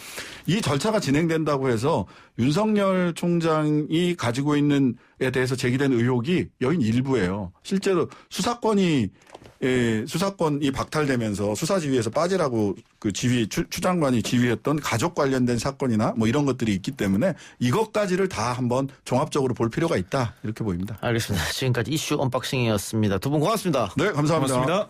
이 절차가 진행된다고 해서 윤석열 총장이 가지고 있는 에 대해서 제기된 의혹이 여긴 일부예요. 실제로 수사권이 박탈되면서 수사지휘에서 빠지라고 그 추장관이 지휘했던 가족 관련된 사건이나 뭐 이런 것들이 있기 때문에 이것까지를 다 한번 종합적으로 볼 필요가 있다. 이렇게 보입니다. 알겠습니다. 지금까지 이슈 언박싱이었습니다. 두 분 고맙습니다. 네, 감사합니다. 고맙습니다.